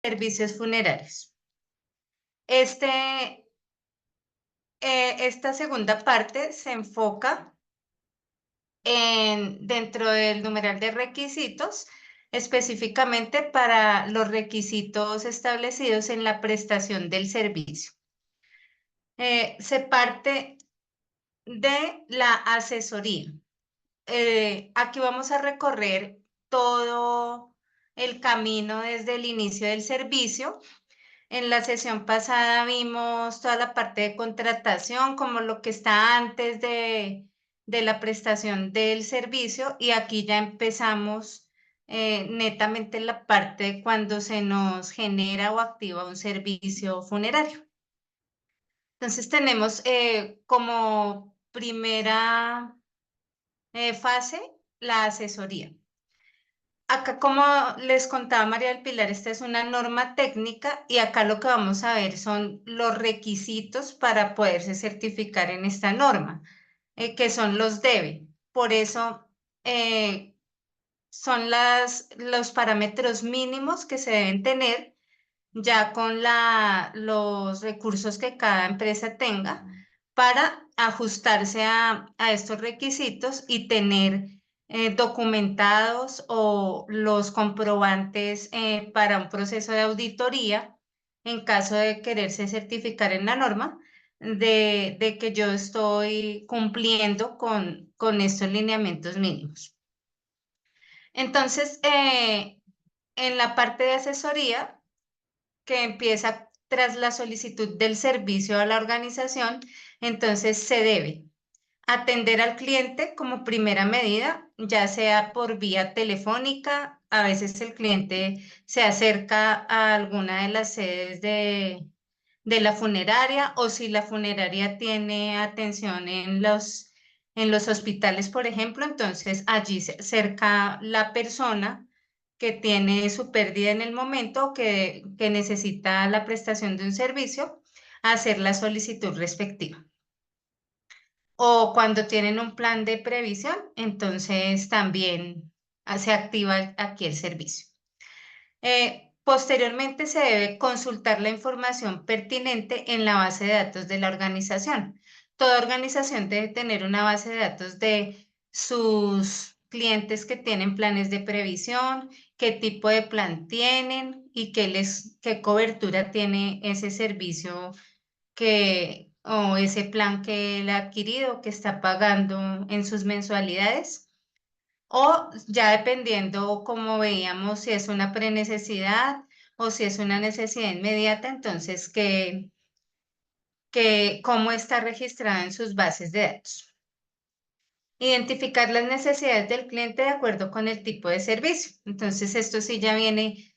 Servicios funerarios. Esta segunda parte se enfoca dentro del numeral de requisitos, específicamente para los requisitos establecidos en la prestación del servicio. Se parte de la asesoría. Aquí vamos a recorrer todo el camino desde el inicio del servicio. En la sesión pasada vimos toda la parte de contratación, como lo que está antes de la prestación del servicio, y aquí ya empezamos netamente en la parte de cuando se nos genera o activa un servicio funerario. Entonces tenemos como primera fase la asesoría. Acá, como les contaba María del Pilar, esta es una norma técnica y acá lo que vamos a ver son los requisitos para poderse certificar en esta norma, que son los debe. Por eso son los parámetros mínimos que se deben tener ya con los recursos que cada empresa tenga para ajustarse a estos requisitos y tener documentados o los comprobantes para un proceso de auditoría en caso de quererse certificar en la norma de que yo estoy cumpliendo con estos lineamientos mínimos. Entonces, en la parte de asesoría, que empieza tras la solicitud del servicio a la organización, entonces se debe atender al cliente como primera medida, ya sea por vía telefónica. A veces el cliente se acerca a alguna de las sedes de la funeraria, o si la funeraria tiene atención en los hospitales, por ejemplo, entonces allí se acerca la persona que tiene su pérdida en el momento o que necesita la prestación de un servicio a hacer la solicitud respectiva. O cuando tienen un plan de previsión, entonces también se activa aquí el servicio. Posteriormente se debe consultar la información pertinente en la base de datos de la organización. Toda organización debe tener una base de datos de sus clientes que tienen planes de previsión, qué tipo de plan tienen y qué cobertura tiene ese servicio o ese plan que él ha adquirido, que está pagando en sus mensualidades. O ya dependiendo, como veíamos, si es una prenecesidad o si es una necesidad inmediata, entonces cómo está registrada en sus bases de datos. Identificar las necesidades del cliente de acuerdo con el tipo de servicio. Entonces, esto sí ya viene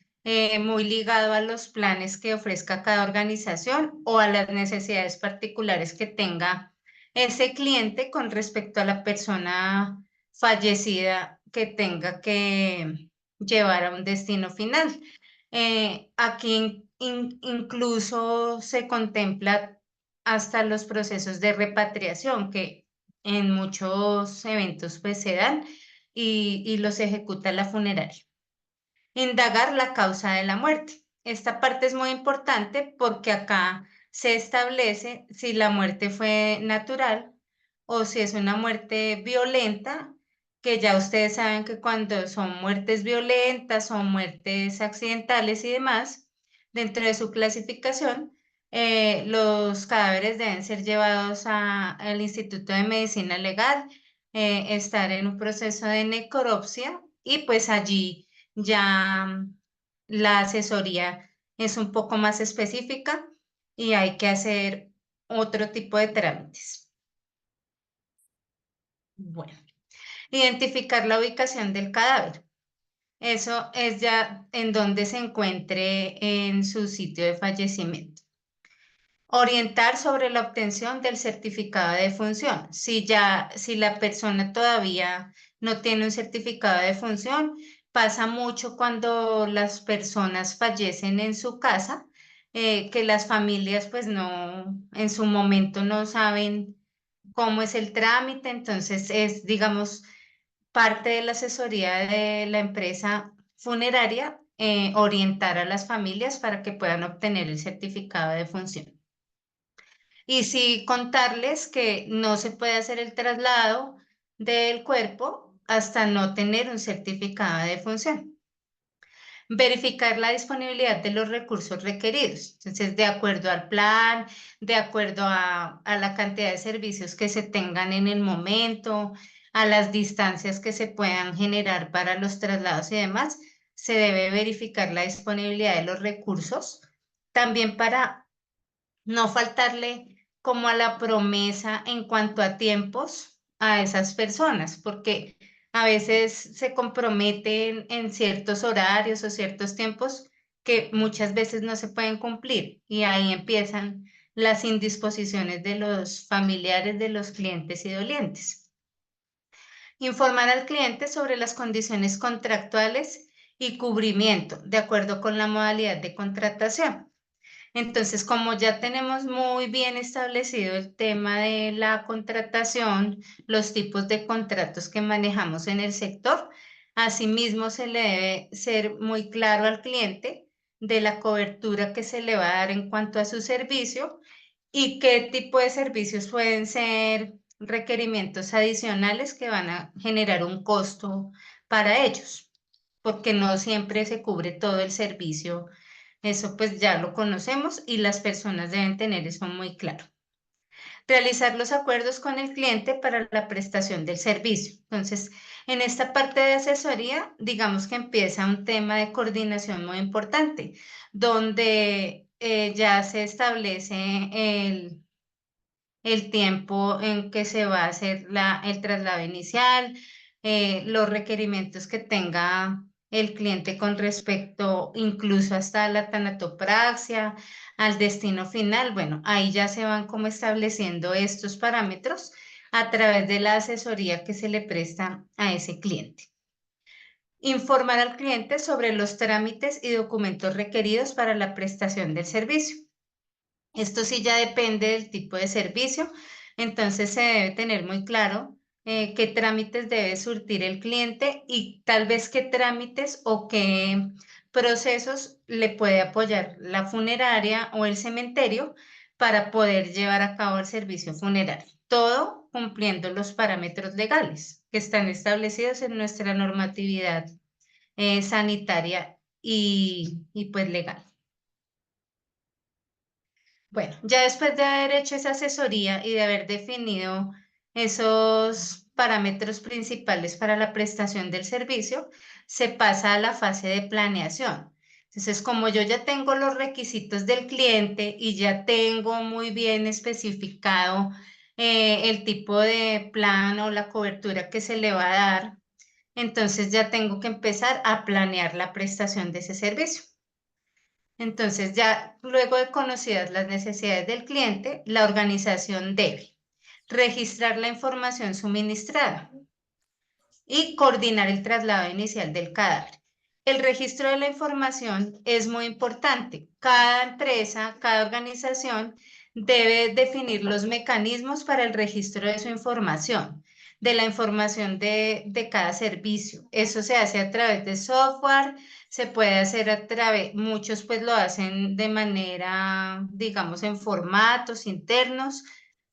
muy ligado a los planes que ofrezca cada organización o a las necesidades particulares que tenga ese cliente con respecto a la persona fallecida que tenga que llevar a un destino final. Aquí incluso se contempla hasta los procesos de repatriación que en muchos eventos pues se dan y los ejecuta la funeraria. Indagar la causa de la muerte. Esta parte es muy importante porque acá se establece si la muerte fue natural o si es una muerte violenta, que ya ustedes saben que cuando son muertes violentas o muertes accidentales y demás, dentro de su clasificación, los cadáveres deben ser llevados al Instituto de Medicina Legal, estar en un proceso de necropsia y pues allí ya la asesoría es un poco más específica y hay que hacer otro tipo de trámites. Bueno, identificar la ubicación del cadáver. Eso es ya en donde se encuentre en su sitio de fallecimiento. Orientar sobre la obtención del certificado de defunción. Si la persona todavía no tiene un certificado de defunción, pasa mucho cuando las personas fallecen en su casa, que las familias pues no, en su momento no saben cómo es el trámite, entonces es, digamos, parte de la asesoría de la empresa funeraria orientar a las familias para que puedan obtener el certificado de función. Y sí contarles que no se puede hacer el traslado del cuerpo hasta no tener un certificado de función. Verificar la disponibilidad de los recursos requeridos. Entonces, de acuerdo al plan, de acuerdo a la cantidad de servicios que se tengan en el momento, a las distancias que se puedan generar para los traslados y demás, se debe verificar la disponibilidad de los recursos. También para no faltarle como a la promesa en cuanto a tiempos a esas personas, porque a veces se comprometen en ciertos horarios o ciertos tiempos que muchas veces no se pueden cumplir y ahí empiezan las indisposiciones de los familiares de los clientes y dolientes. Informar al cliente sobre las condiciones contractuales y cubrimiento de acuerdo con la modalidad de contratación. Entonces, como ya tenemos muy bien establecido el tema de la contratación, los tipos de contratos que manejamos en el sector, asimismo se le debe ser muy claro al cliente de la cobertura que se le va a dar en cuanto a su servicio y qué tipo de servicios pueden ser requerimientos adicionales que van a generar un costo para ellos, porque no siempre se cubre todo el servicio. Eso pues ya lo conocemos y las personas deben tener eso muy claro. Realizar los acuerdos con el cliente para la prestación del servicio. Entonces, en esta parte de asesoría, digamos que empieza un tema de coordinación muy importante, donde ya se establece el tiempo en que se va a hacer el traslado inicial, los requerimientos que tenga el cliente con respecto incluso hasta la tanatopraxia, al destino final. Bueno, ahí ya se van como estableciendo estos parámetros a través de la asesoría que se le presta a ese cliente. Informar al cliente sobre los trámites y documentos requeridos para la prestación del servicio. Esto sí ya depende del tipo de servicio, entonces se debe tener muy claro qué trámites debe surtir el cliente y tal vez qué trámites o qué procesos le puede apoyar la funeraria o el cementerio para poder llevar a cabo el servicio funerario. Todo cumpliendo los parámetros legales que están establecidos en nuestra normatividad sanitaria y pues legal. Bueno, ya después de haber hecho esa asesoría y de haber definido esos parámetros principales para la prestación del servicio, se pasa a la fase de planeación. Entonces, como yo ya tengo los requisitos del cliente y ya tengo muy bien especificado el tipo de plan o la cobertura que se le va a dar, entonces ya tengo que empezar a planear la prestación de ese servicio. Entonces, ya luego de conocidas las necesidades del cliente, la organización debe registrar la información suministrada y coordinar el traslado inicial del cadáver. El registro de la información es muy importante. Cada empresa, cada organización debe definir los mecanismos para el registro de su información, de la información de cada servicio. Eso se hace a través de software, se puede hacer a través, muchos pues lo hacen de manera, digamos, en formatos internos,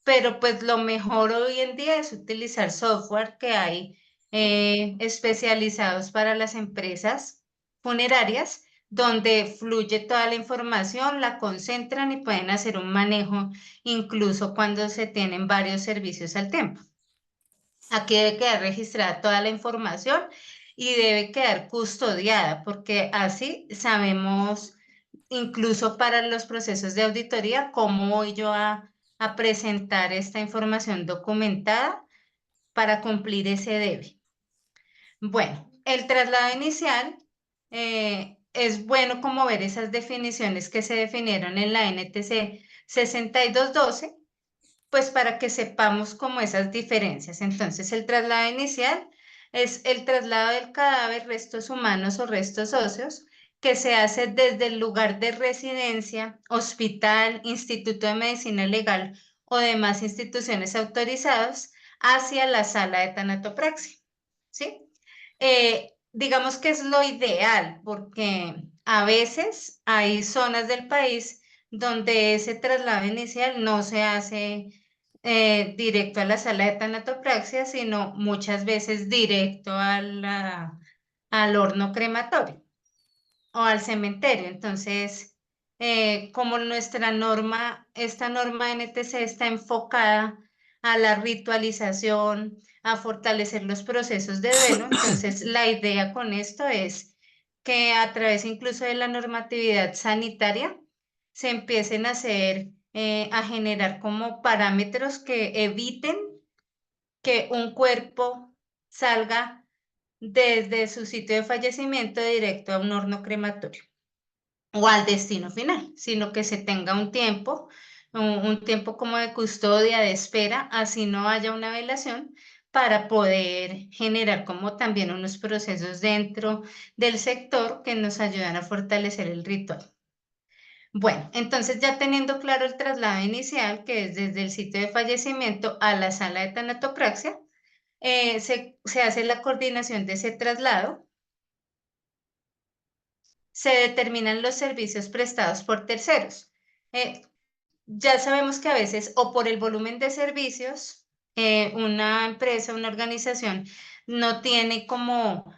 pero pues lo mejor hoy en día es utilizar software que hay especializados para las empresas funerarias, donde fluye toda la información, la concentran y pueden hacer un manejo incluso cuando se tienen varios servicios al tiempo. Aquí debe quedar registrada toda la información y debe quedar custodiada, porque así sabemos, incluso para los procesos de auditoría, cómo voy yo a presentar esta información documentada para cumplir ese debe. Bueno, el traslado inicial es bueno como ver esas definiciones que se definieron en la NTC 6212, pues para que sepamos como esas diferencias. Entonces, el traslado inicial es el traslado del cadáver, restos humanos o restos óseos, que se hace desde el lugar de residencia, hospital, instituto de medicina legal o demás instituciones autorizadas hacia la sala de tanatopraxia. ¿Sí? digamos que es lo ideal, porque a veces hay zonas del país donde ese traslado inicial no se hace directo a la sala de tanatopraxia, sino muchas veces directo al horno crematorio o al cementerio. Entonces, como esta norma NTC está enfocada a la ritualización, a fortalecer los procesos de duelo, entonces la idea con esto es que a través incluso de la normatividad sanitaria se empiecen a hacer, a generar como parámetros que eviten que un cuerpo salga desde su sitio de fallecimiento directo a un horno crematorio o al destino final, sino que se tenga un tiempo, un tiempo como de custodia, de espera, así no haya una velación, para poder generar como también unos procesos dentro del sector que nos ayudan a fortalecer el ritual. Bueno, entonces ya teniendo claro el traslado inicial, que es desde el sitio de fallecimiento a la sala de tanatopraxia, se hace la coordinación de ese traslado, se determinan los servicios prestados por terceros. Eh, ya sabemos que a veces o por el volumen de servicios, una empresa, una organización no tiene como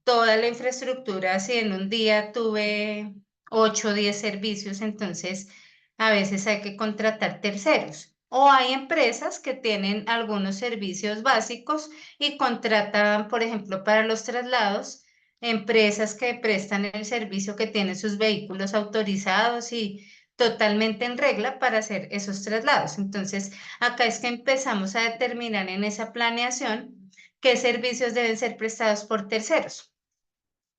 toda la infraestructura. Si en un día tuve 8 o 10 servicios, entonces a veces hay que contratar terceros. O hay empresas que tienen algunos servicios básicos y contratan, por ejemplo, para los traslados, empresas que prestan el servicio, que tienen sus vehículos autorizados y totalmente en regla para hacer esos traslados. Entonces, acá es que empezamos a determinar en esa planeación qué servicios deben ser prestados por terceros.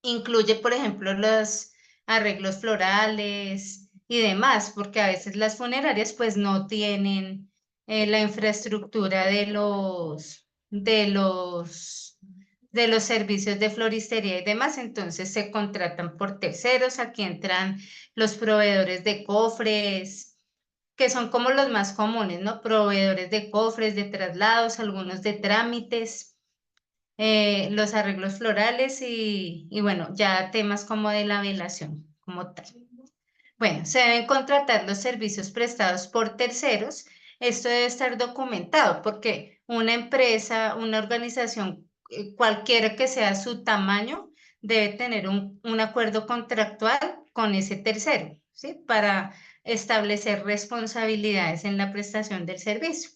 Incluye, por ejemplo, los arreglos florales y demás, porque a veces las funerarias pues no tienen la infraestructura de los servicios de floristería y demás, entonces se contratan por terceros. Aquí entran los proveedores de cofres, que son como los más comunes, ¿no? Proveedores de cofres, de traslados, algunos de trámites, los arreglos florales y bueno, ya temas como de la velación como tal. Bueno, se deben contratar los servicios prestados por terceros. Esto debe estar documentado porque una empresa, una organización, cualquiera que sea su tamaño, debe tener un acuerdo contractual con ese tercero, ¿sí? Para establecer responsabilidades en la prestación del servicio.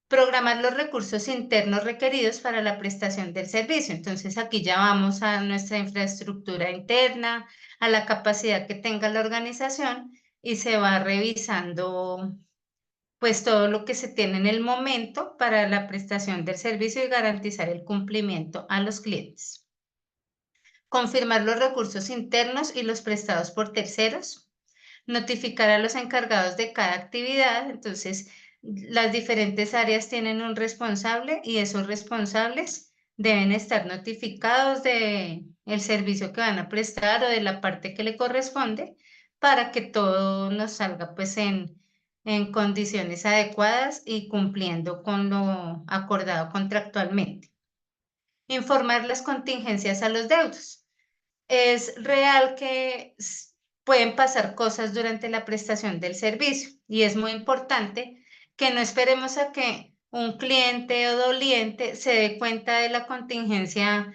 Programar los recursos internos requeridos para la prestación del servicio. Entonces aquí ya vamos a nuestra infraestructura interna, a la capacidad que tenga la organización, y se va revisando pues todo lo que se tiene en el momento para la prestación del servicio y garantizar el cumplimiento a los clientes. Confirmar los recursos internos y los prestados por terceros. Notificar a los encargados de cada actividad. Entonces, las diferentes áreas tienen un responsable y esos responsables deben estar notificados de el servicio que van a prestar o de la parte que le corresponde, para que todo nos salga pues en condiciones adecuadas y cumpliendo con lo acordado contractualmente. Informar las contingencias a los deudos. Es real que pueden pasar cosas durante la prestación del servicio, y es muy importante que no esperemos a que un cliente o doliente se dé cuenta de la contingencia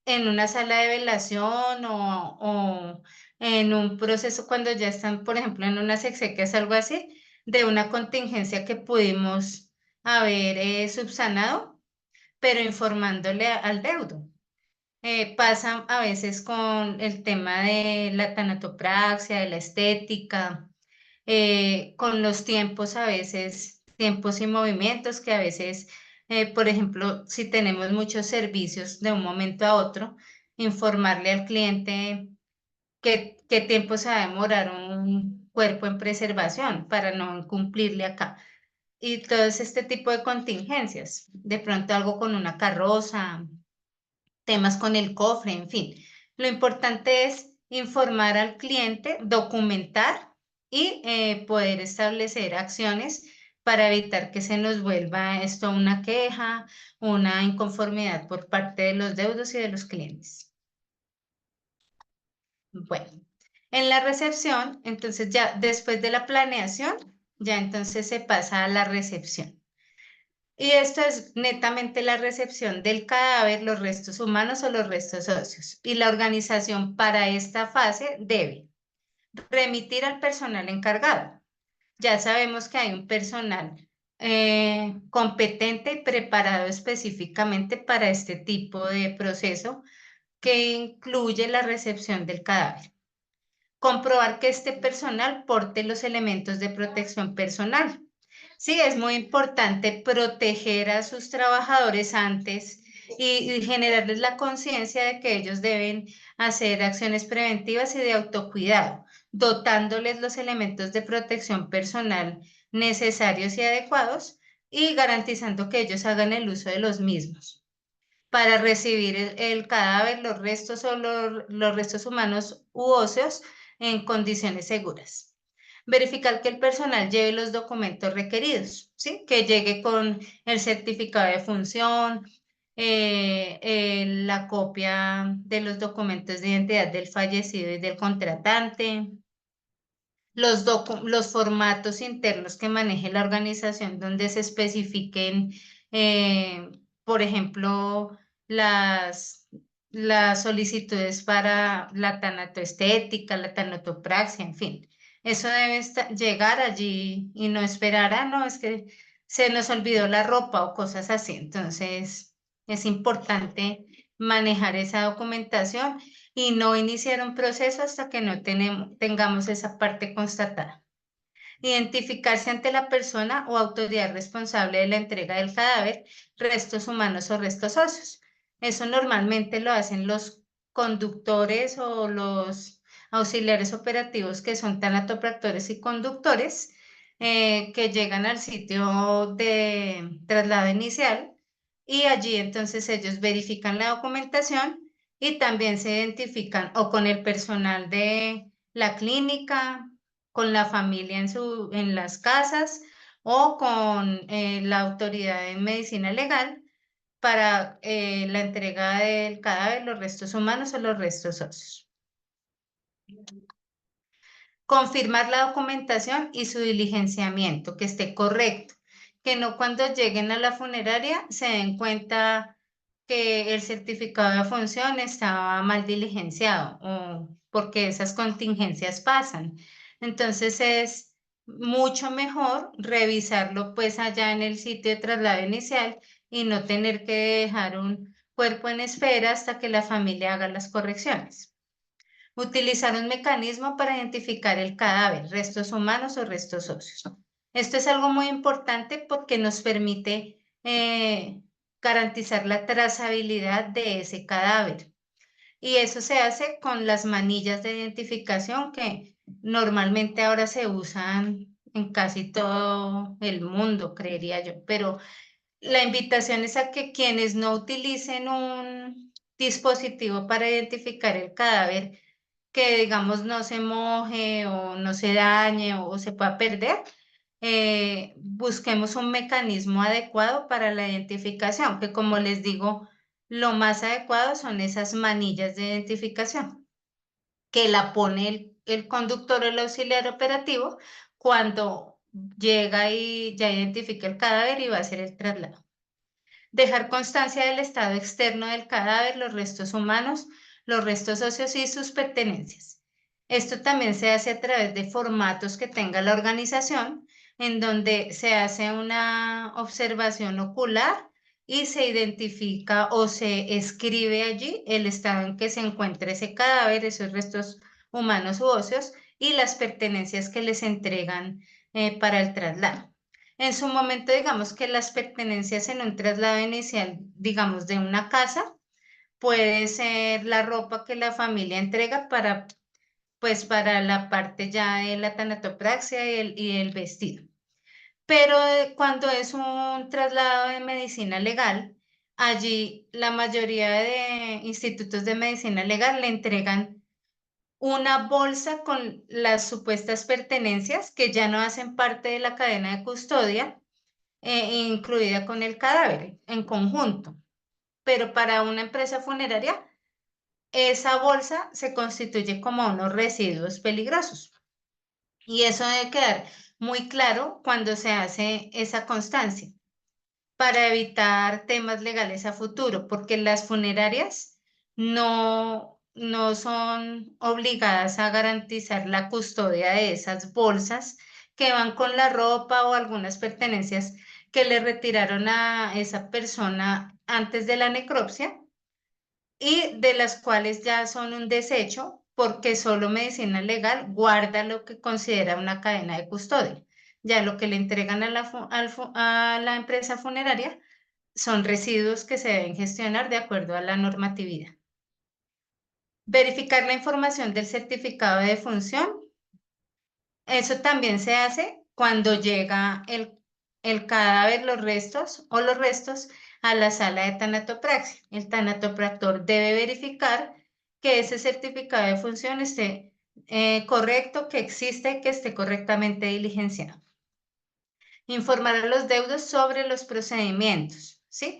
en una sala de velación o en un proceso cuando ya están, por ejemplo, en unas exequias, algo así, de una contingencia que pudimos haber subsanado, pero informándole al deudo. Pasa a veces con el tema de la tanatopraxia, de la estética, con los tiempos, a veces, tiempos y movimientos que a veces, por ejemplo, si tenemos muchos servicios de un momento a otro, informarle al cliente qué tiempo se va a demorar un cuerpo en preservación para no incumplirle acá. Y todo este tipo de contingencias, de pronto algo con una carroza, temas con el cofre, en fin. Lo importante es informar al cliente, documentar y poder establecer acciones para evitar que se nos vuelva esto una queja, una inconformidad por parte de los deudos y de los clientes. Bueno, en la recepción, entonces ya después de la planeación, ya entonces se pasa a la recepción. Y esto es netamente la recepción del cadáver, los restos humanos o los restos óseos. Y la organización para esta fase debe remitir al personal encargado. Ya sabemos que hay un personal competente y preparado específicamente para este tipo de proceso que incluye la recepción del cadáver. Comprobar que este personal porte los elementos de protección personal. Sí, es muy importante proteger a sus trabajadores antes y generarles la conciencia de que ellos deben hacer acciones preventivas y de autocuidado, dotándoles los elementos de protección personal necesarios y adecuados y garantizando que ellos hagan el uso de los mismos para recibir el cadáver, los restos o los restos humanos u óseos en condiciones seguras. Verificar que el personal lleve los documentos requeridos, ¿sí? Que llegue con el certificado de función, la copia de los documentos de identidad del fallecido y del contratante, los formatos internos que maneje la organización donde se especifiquen, por ejemplo, las, las solicitudes para la tanatoestética, la tanatopraxia, en fin. Eso debe llegar allí y no esperar, no, es que se nos olvidó la ropa o cosas así. Entonces, es importante manejar esa documentación y no iniciar un proceso hasta que no tengamos esa parte constatada. Identificarse ante la persona o autoridad responsable de la entrega del cadáver, restos humanos o restos óseos. Eso normalmente lo hacen los conductores o los auxiliares operativos que son tanatopractores y conductores que llegan al sitio de traslado inicial y allí entonces ellos verifican la documentación y también se identifican o con el personal de la clínica, con la familia en las casas o con la autoridad en medicina legal para la entrega del cadáver, los restos humanos o los restos óseos. Confirmar la documentación y su diligenciamiento, que esté correcto, que no cuando lleguen a la funeraria se den cuenta que el certificado de función estaba mal diligenciado o porque esas contingencias pasan. Entonces es mucho mejor revisarlo pues allá en el sitio de traslado inicial y no tener que dejar un cuerpo en espera hasta que la familia haga las correcciones. Utilizar un mecanismo para identificar el cadáver, restos humanos o restos óseos. Esto es algo muy importante porque nos permite garantizar la trazabilidad de ese cadáver. Y eso se hace con las manillas de identificación que normalmente ahora se usan en casi todo el mundo, creería yo. Pero la invitación es a que quienes no utilicen un dispositivo para identificar el cadáver, que digamos no se moje o no se dañe o se pueda perder, busquemos un mecanismo adecuado para la identificación, que como les digo, lo más adecuado son esas manillas de identificación, que la pone el conductor o el auxiliar operativo cuando llega y ya identifica el cadáver y va a hacer el traslado. Dejar constancia del estado externo del cadáver, los restos humanos, los restos óseos y sus pertenencias. Esto también se hace a través de formatos que tenga la organización, en donde se hace una observación ocular y se identifica o se escribe allí el estado en que se encuentra ese cadáver, esos restos humanos u óseos y las pertenencias que les entregan para el traslado. En su momento, digamos que las pertenencias en un traslado inicial, digamos, de una casa, puede ser la ropa que la familia entrega para, pues, para la parte ya de la tanatopraxia y el vestido. Pero cuando es un traslado de medicina legal, allí la mayoría de institutos de medicina legal le entregan una bolsa con las supuestas pertenencias que ya no hacen parte de la cadena de custodia, incluida con el cadáver en conjunto. Pero para una empresa funeraria, esa bolsa se constituye como unos residuos peligrosos. Y eso debe quedar muy claro cuando se hace esa constancia para evitar temas legales a futuro, porque las funerarias no son obligadas a garantizar la custodia de esas bolsas que van con la ropa o algunas pertenencias que le retiraron a esa persona antes de la necropsia y de las cuales ya son un desecho porque solo medicina legal guarda lo que considera una cadena de custodia. Ya lo que le entregan a a la empresa funeraria son residuos que se deben gestionar de acuerdo a la normatividad. Verificar la información del certificado de defunción. Eso también se hace cuando llega el cadáver, los restos o los restos a la sala de tanatopraxia. El tanatopractor debe verificar que ese certificado de defunción esté correcto, que existe, que esté correctamente diligenciado. Informar a los deudos sobre los procedimientos, ¿sí?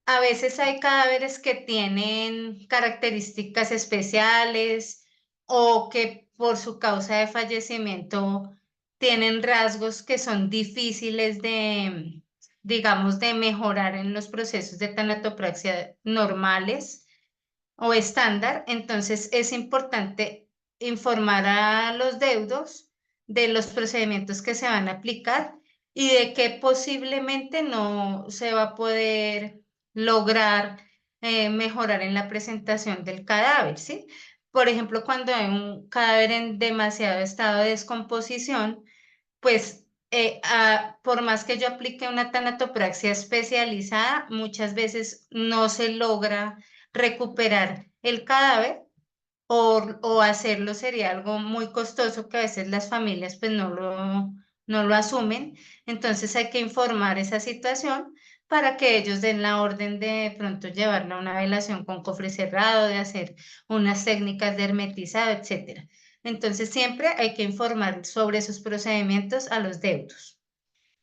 A veces hay cadáveres que tienen características especiales o que por su causa de fallecimiento tienen rasgos que son difíciles de, digamos, de mejorar en los procesos de tanatopraxia normales o estándar. Entonces es importante informar a los deudos de los procedimientos que se van a aplicar y de que posiblemente no se va a poder lograr mejorar en la presentación del cadáver, ¿sí? Por ejemplo, cuando hay un cadáver en demasiado estado de descomposición, pues por más que yo aplique una tanatopraxia especializada, muchas veces no se logra recuperar el cadáver o hacerlo sería algo muy costoso que a veces las familias pues no lo asumen. Entonces hay que informar esa situación para que ellos den la orden de pronto llevarlo a una velación con cofre cerrado, de hacer unas técnicas de hermetizado, etcétera. Entonces siempre hay que informar sobre esos procedimientos a los deudos.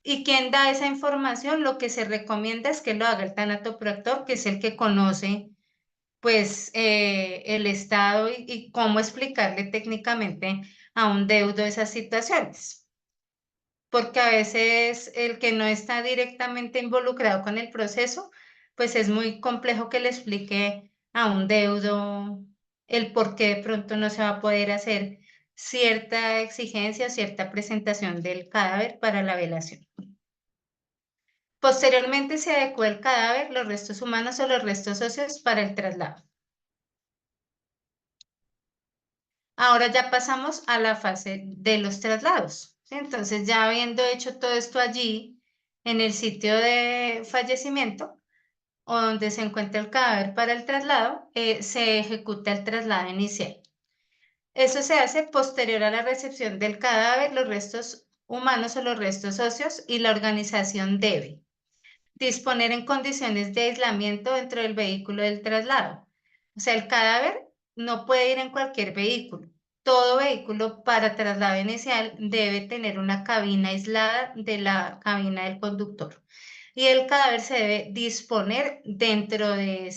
¿Y quién da esa información? Lo que se recomienda es que lo haga el tanatopractor, que es el que conoce pues el estado y cómo explicarle técnicamente a un deudo esas situaciones. Porque a veces el que no está directamente involucrado con el proceso, pues es muy complejo que le explique a un deudo el por qué de pronto no se va a poder hacer cierta exigencia o cierta presentación del cadáver para la velación. Posteriormente se adecua el cadáver, los restos humanos o los restos óseos para el traslado. Ahora ya pasamos a la fase de los traslados, ¿sí? Entonces, ya habiendo hecho todo esto allí, en el sitio de fallecimiento, o donde se encuentra el cadáver para el traslado, se ejecuta el traslado inicial. Eso se hace posterior a la recepción del cadáver, los restos humanos o los restos óseos, y la organización debe disponer en condiciones de aislamiento dentro del vehículo del traslado. O sea, el cadáver no puede ir en cualquier vehículo. Todo vehículo para traslado inicial debe tener una cabina aislada de la cabina del conductor. Y el cadáver se debe disponer dentro de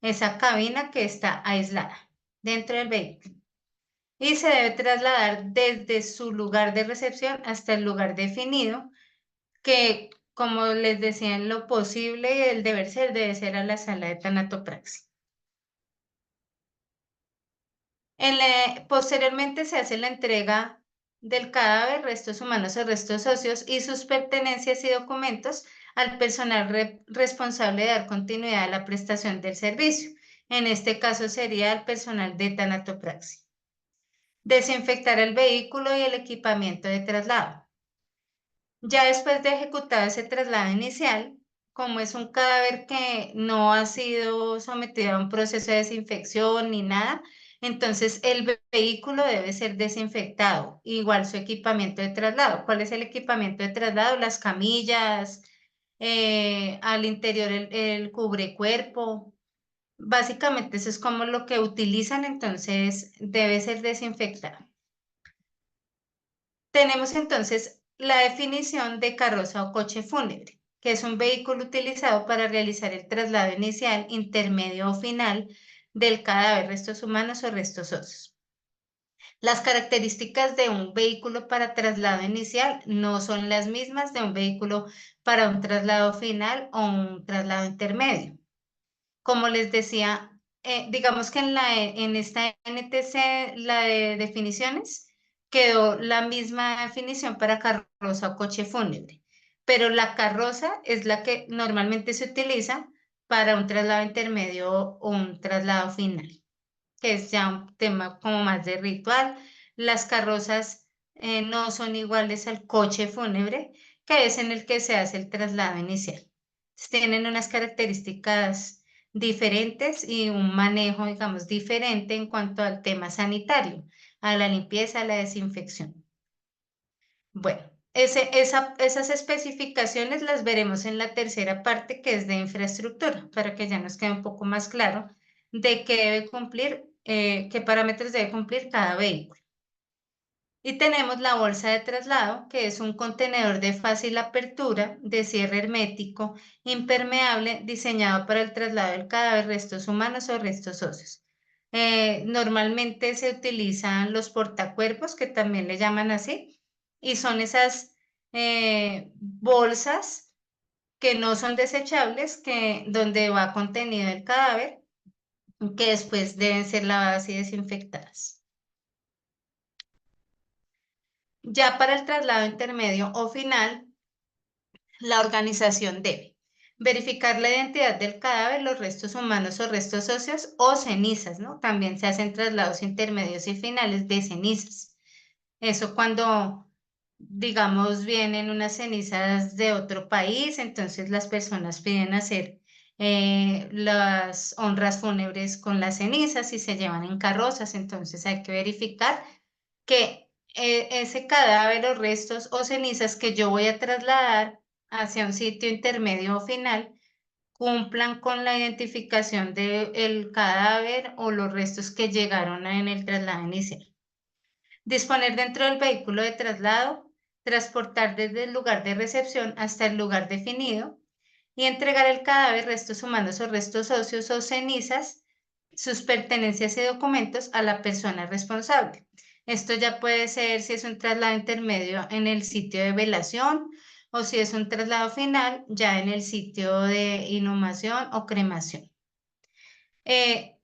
esa cabina que está aislada dentro del vehículo. Y se debe trasladar desde su lugar de recepción hasta el lugar definido que, como les decía, en lo posible y el deber ser debe ser a la sala de tanatopraxia. Posteriormente se hace la entrega del cadáver, restos humanos o restos óseos y sus pertenencias y documentos al personal responsable de dar continuidad a la prestación del servicio. En este caso sería el personal de tanatopraxia. Desinfectar el vehículo y el equipamiento de traslado. Ya después de ejecutado ese traslado inicial, como es un cadáver que no ha sido sometido a un proceso de desinfección ni nada, entonces el vehículo debe ser desinfectado, igual su equipamiento de traslado. ¿Cuál es el equipamiento de traslado? Las camillas, al interior el cubrecuerpo, Básicamente eso es como lo que utilizan, entonces debe ser desinfectado. Tenemos entonces la definición de carroza o coche fúnebre, que es un vehículo utilizado para realizar el traslado inicial, intermedio o final del cadáver, restos humanos o restos óseos. Las características de un vehículo para traslado inicial no son las mismas de un vehículo para un traslado final o un traslado intermedio. Como les decía, digamos que en esta NTC, la de definiciones, quedó la misma definición para carroza o coche fúnebre, pero la carroza es la que normalmente se utiliza para un traslado intermedio o un traslado final, que es ya un tema como más de ritual. Las carrozas no son iguales al coche fúnebre, que es en el que se hace el traslado inicial. Tienen unas características diferentes y un manejo, digamos, diferente en cuanto al tema sanitario, a la limpieza, a la desinfección. Bueno, esas especificaciones las veremos en la tercera parte, que es de infraestructura, para que ya nos quede un poco más claro de qué debe cumplir, qué parámetros debe cumplir cada vehículo. Y tenemos la bolsa de traslado, que es un contenedor de fácil apertura, de cierre hermético, impermeable, diseñado para el traslado del cadáver, restos humanos o restos óseos. Normalmente se utilizan los portacuerpos, que también le llaman así, y son esas bolsas que no son desechables, donde va contenido el cadáver, que después deben ser lavadas y desinfectadas. Ya para el traslado intermedio o final, la organización debe verificar la identidad del cadáver, los restos humanos o restos óseos o cenizas, ¿no? También se hacen traslados intermedios y finales de cenizas. Eso cuando, digamos, vienen unas cenizas de otro país, entonces las personas piden hacer las honras fúnebres con las cenizas y se llevan en carrozas, entonces hay que verificar que ese cadáver o restos o cenizas que yo voy a trasladar hacia un sitio intermedio o final cumplan con la identificación del cadáver o los restos que llegaron en el traslado inicial. Disponer dentro del vehículo de traslado, transportar desde el lugar de recepción hasta el lugar definido y entregar el cadáver, restos humanos o restos óseos o cenizas, sus pertenencias y documentos a la persona responsable. Esto ya puede ser si es un traslado intermedio en el sitio de velación o si es un traslado final ya en el sitio de inhumación o cremación. Eh,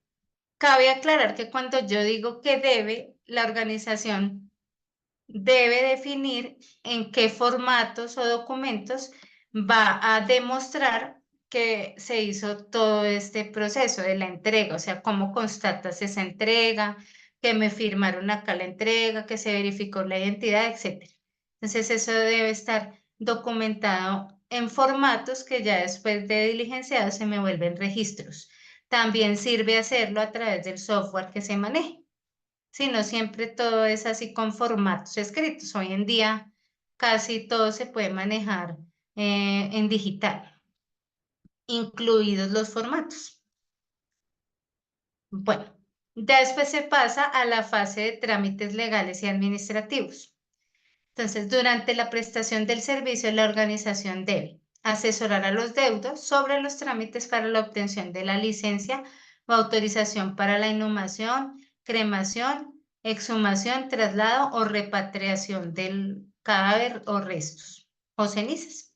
Cabe aclarar que cuando yo digo que debe, la organización debe definir en qué formatos o documentos va a demostrar que se hizo todo este proceso de la entrega, o sea, cómo constatas esa entrega, que me firmaron acá la entrega, que se verificó la identidad, etcétera. Entonces, eso debe estar documentado en formatos que ya después de diligenciado se me vuelven registros. También sirve hacerlo a través del software que se maneje. Sí, no siempre todo es así con formatos escritos. Hoy en día casi todo se puede manejar en digital, incluidos los formatos. Bueno, ya después se pasa a la fase de trámites legales y administrativos. Entonces, durante la prestación del servicio, la organización debe asesorar a los deudos sobre los trámites para la obtención de la licencia o autorización para la inhumación, cremación, exhumación, traslado o repatriación del cadáver o restos o cenizas.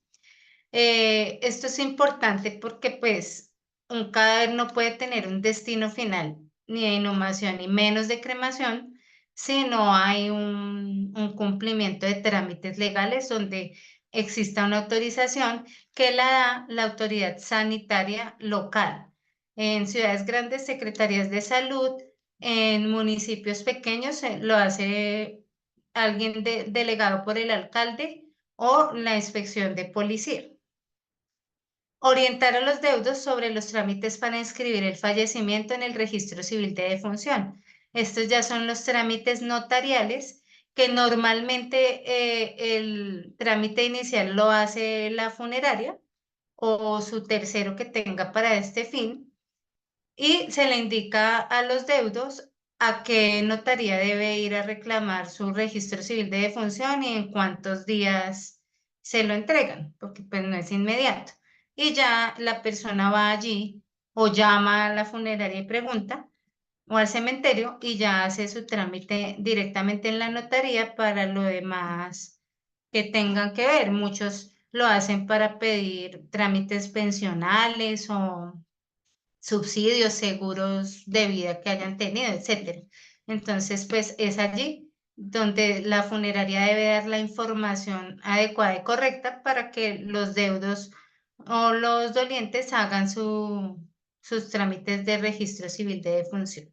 Esto es importante porque pues un cadáver no puede tener un destino final ni de inhumación ni menos de cremación si no hay un cumplimiento de trámites legales donde exista una autorización que la da la autoridad sanitaria local. En ciudades grandes, secretarías de salud, en municipios pequeños lo hace alguien delegado por el alcalde o la inspección de policía. Orientar a los deudos sobre los trámites para inscribir el fallecimiento en el registro civil de defunción. Estos ya son los trámites notariales que normalmente el trámite inicial lo hace la funeraria o su tercero que tenga para este fin. y se le indica a los deudos a qué notaría debe ir a reclamar su registro civil de defunción y en cuántos días se lo entregan, porque pues no es inmediato. Y ya la persona va allí o llama a la funeraria y pregunta, o al cementerio, y ya hace su trámite directamente en la notaría para lo demás que tengan que ver. Muchos lo hacen para pedir trámites pensionales o subsidios, seguros de vida que hayan tenido, etcétera. Entonces, pues es allí donde la funeraria debe dar la información adecuada y correcta para que los deudos o los dolientes hagan sus trámites de registro civil de defunción.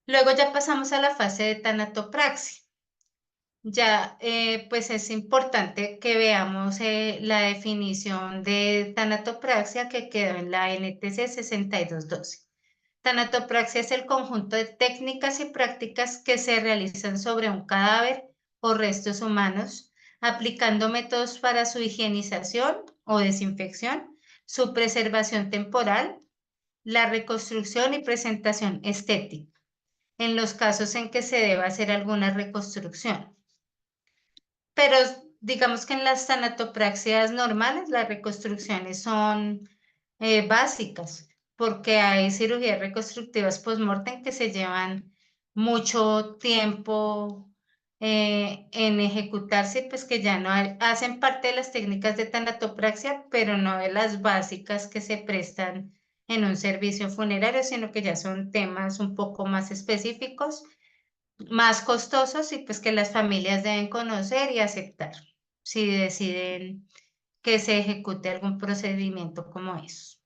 Luego ya pasamos a la fase de tanatopraxia. Ya, pues es importante que veamos la definición de tanatopraxia que quedó en la NTC 6212. Tanatopraxia es el conjunto de técnicas y prácticas que se realizan sobre un cadáver o restos humanos, aplicando métodos para su higienización o desinfección, su preservación temporal, la reconstrucción y presentación estética, en los casos en que se deba hacer alguna reconstrucción. Pero digamos que en las tanatopraxias normales las reconstrucciones son básicas, porque hay cirugías reconstructivas post-mortem que se llevan mucho tiempo en ejecutarse, pues que ya no hacen parte de las técnicas de tanatopraxia, pero no de las básicas que se prestan en un servicio funerario, sino que ya son temas un poco más específicos, más costosos y pues que las familias deben conocer y aceptar si deciden que se ejecute algún procedimiento como eso.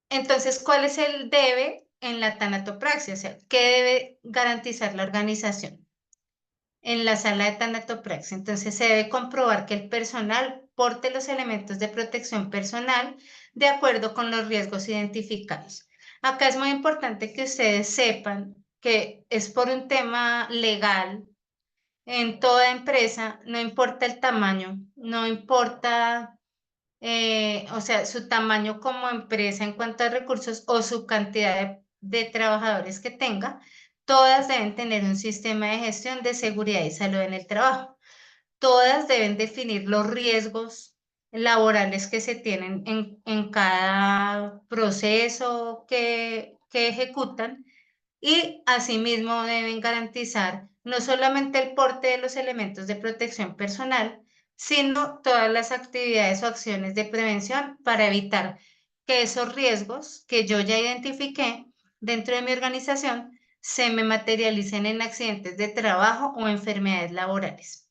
Entonces, ¿cuál es el debe en la tanatopraxia? O sea, ¿qué debe garantizar la organización en la sala de tanatopraxia? Entonces, se debe comprobar que el personal porte los elementos de protección personal de acuerdo con los riesgos identificados. Acá es muy importante que ustedes sepan que es por un tema legal en toda empresa, no importa el tamaño, no importa, o sea, su tamaño como empresa en cuanto a recursos o su cantidad de trabajadores que tenga, todas deben tener un sistema de gestión de seguridad y salud en el trabajo. Todas deben definir los riesgos laborales que se tienen en cada proceso que ejecutan y asimismo deben garantizar no solamente el porte de los elementos de protección personal, sino todas las actividades o acciones de prevención para evitar que esos riesgos que yo ya identifiqué dentro de mi organización se me materialicen en accidentes de trabajo o enfermedades laborales.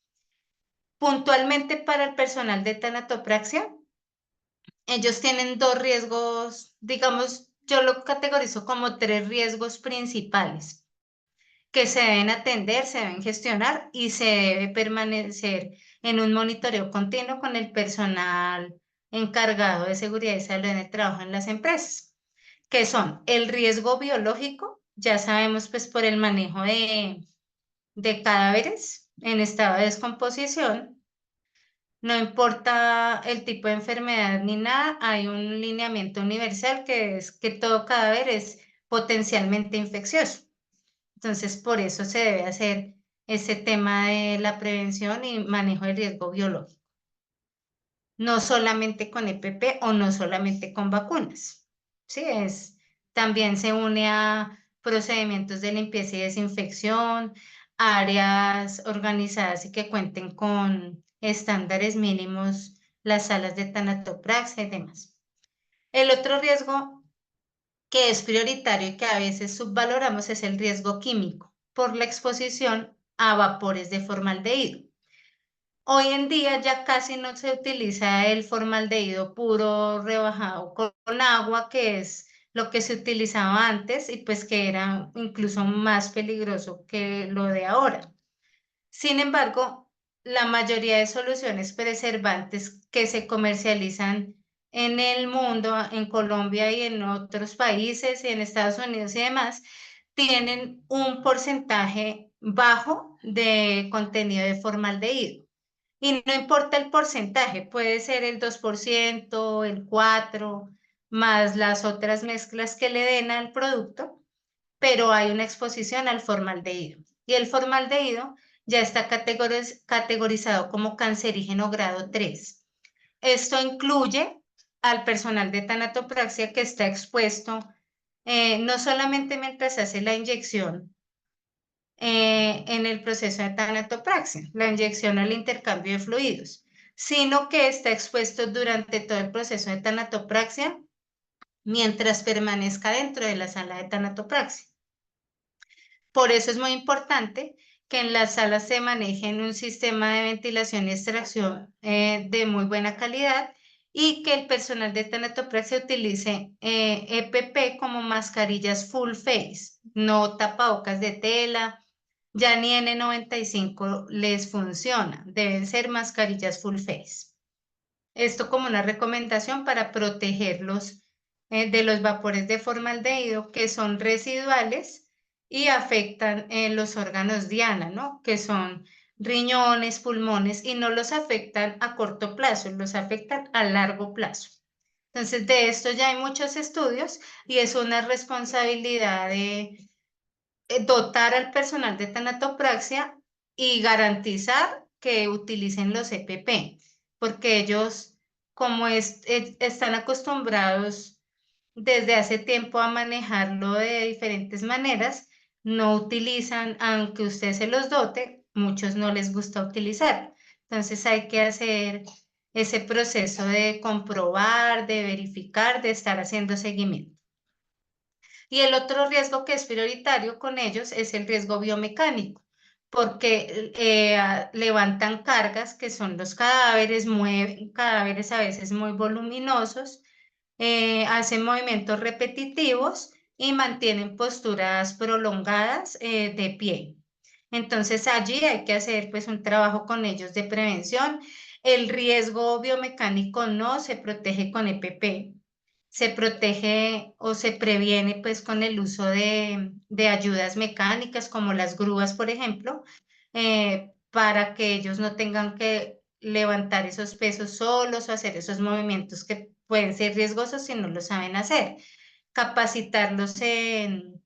Puntualmente para el personal de tanatopraxia, ellos tienen dos riesgos, digamos, yo lo categorizo como tres riesgos principales que se deben atender, se deben gestionar y se debe permanecer en un monitoreo continuo con el personal encargado de seguridad y salud en el trabajo en las empresas, que son el riesgo biológico, ya sabemos pues por el manejo de cadáveres en estado de descomposición, no importa el tipo de enfermedad ni nada, hay un lineamiento universal que es que todo cadáver es potencialmente infeccioso. Entonces, por eso se debe hacer ese tema de la prevención y manejo de riesgo biológico, no solamente con EPP o no solamente con vacunas. Sí, también se une a procedimientos de limpieza y desinfección, áreas organizadas y que cuenten con estándares mínimos, las salas de tanatopraxia y demás. El otro riesgo que es prioritario y que a veces subvaloramos es el riesgo químico por la exposición a vapores de formaldehído. Hoy en día ya casi no se utiliza el formaldehído puro rebajado con agua, que es lo que se utilizaba antes y pues que era incluso más peligroso que lo de ahora. Sin embargo, la mayoría de soluciones preservantes que se comercializan en el mundo, en Colombia y en otros países y en Estados Unidos y demás, tienen un porcentaje bajo de contenido de formaldehído. Y no importa el porcentaje, puede ser el 2%, el 4%, más las otras mezclas que le den al producto, pero hay una exposición al formaldehído. Y el formaldehído ya está categorizado como cancerígeno grado 3. Esto incluye al personal de tanatopraxia que está expuesto no solamente mientras hace la inyección en el proceso de tanatopraxia, la inyección al intercambio de fluidos, sino que está expuesto durante todo el proceso de tanatopraxia mientras permanezca dentro de la sala de tanatopraxia. Por eso es muy importante que en las salas se maneje un sistema de ventilación y extracción de muy buena calidad y que el personal de tanatopraxia utilice EPP como mascarillas full face, no tapabocas de tela, ya ni N95 les funciona, deben ser mascarillas full face. Esto como una recomendación para protegerlos de los vapores de formaldehído que son residuales y afectan los órganos diana, ¿no? Que son riñones, pulmones y no los afectan a corto plazo, los afectan a largo plazo. Entonces, de esto ya hay muchos estudios y es una responsabilidad de dotar al personal de tanatopraxia y garantizar que utilicen los EPP, porque ellos, como están acostumbrados desde hace tiempo a manejarlo de diferentes maneras, no utilizan, aunque usted se los dote, muchos no les gusta utilizar. Entonces hay que hacer ese proceso de comprobar, de verificar, de estar haciendo seguimiento. Y el otro riesgo que es prioritario con ellos es el riesgo biomecánico, porque levantan cargas que son los cadáveres, mueven cadáveres a veces muy voluminosos, hacen movimientos repetitivos y mantienen posturas prolongadas de pie. Entonces allí hay que hacer pues un trabajo con ellos de prevención. El riesgo biomecánico no se protege con EPP, se protege o se previene pues con el uso de ayudas mecánicas como las grúas, por ejemplo, para que ellos no tengan que levantar esos pesos solos o hacer esos movimientos que pueden ser riesgosos si no lo saben hacer. Capacitarlos en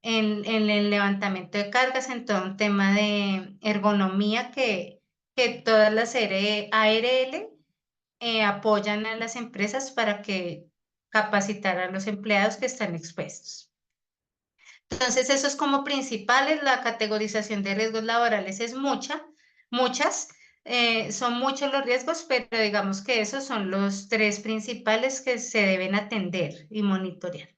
el levantamiento de cargas, en todo un tema de ergonomía que todas las ARL apoyan a las empresas para que capacitar a los empleados que están expuestos. Entonces, eso es como principales, la categorización de riesgos laborales es muchas, son muchos los riesgos, pero digamos que esos son los tres principales que se deben atender y monitorear.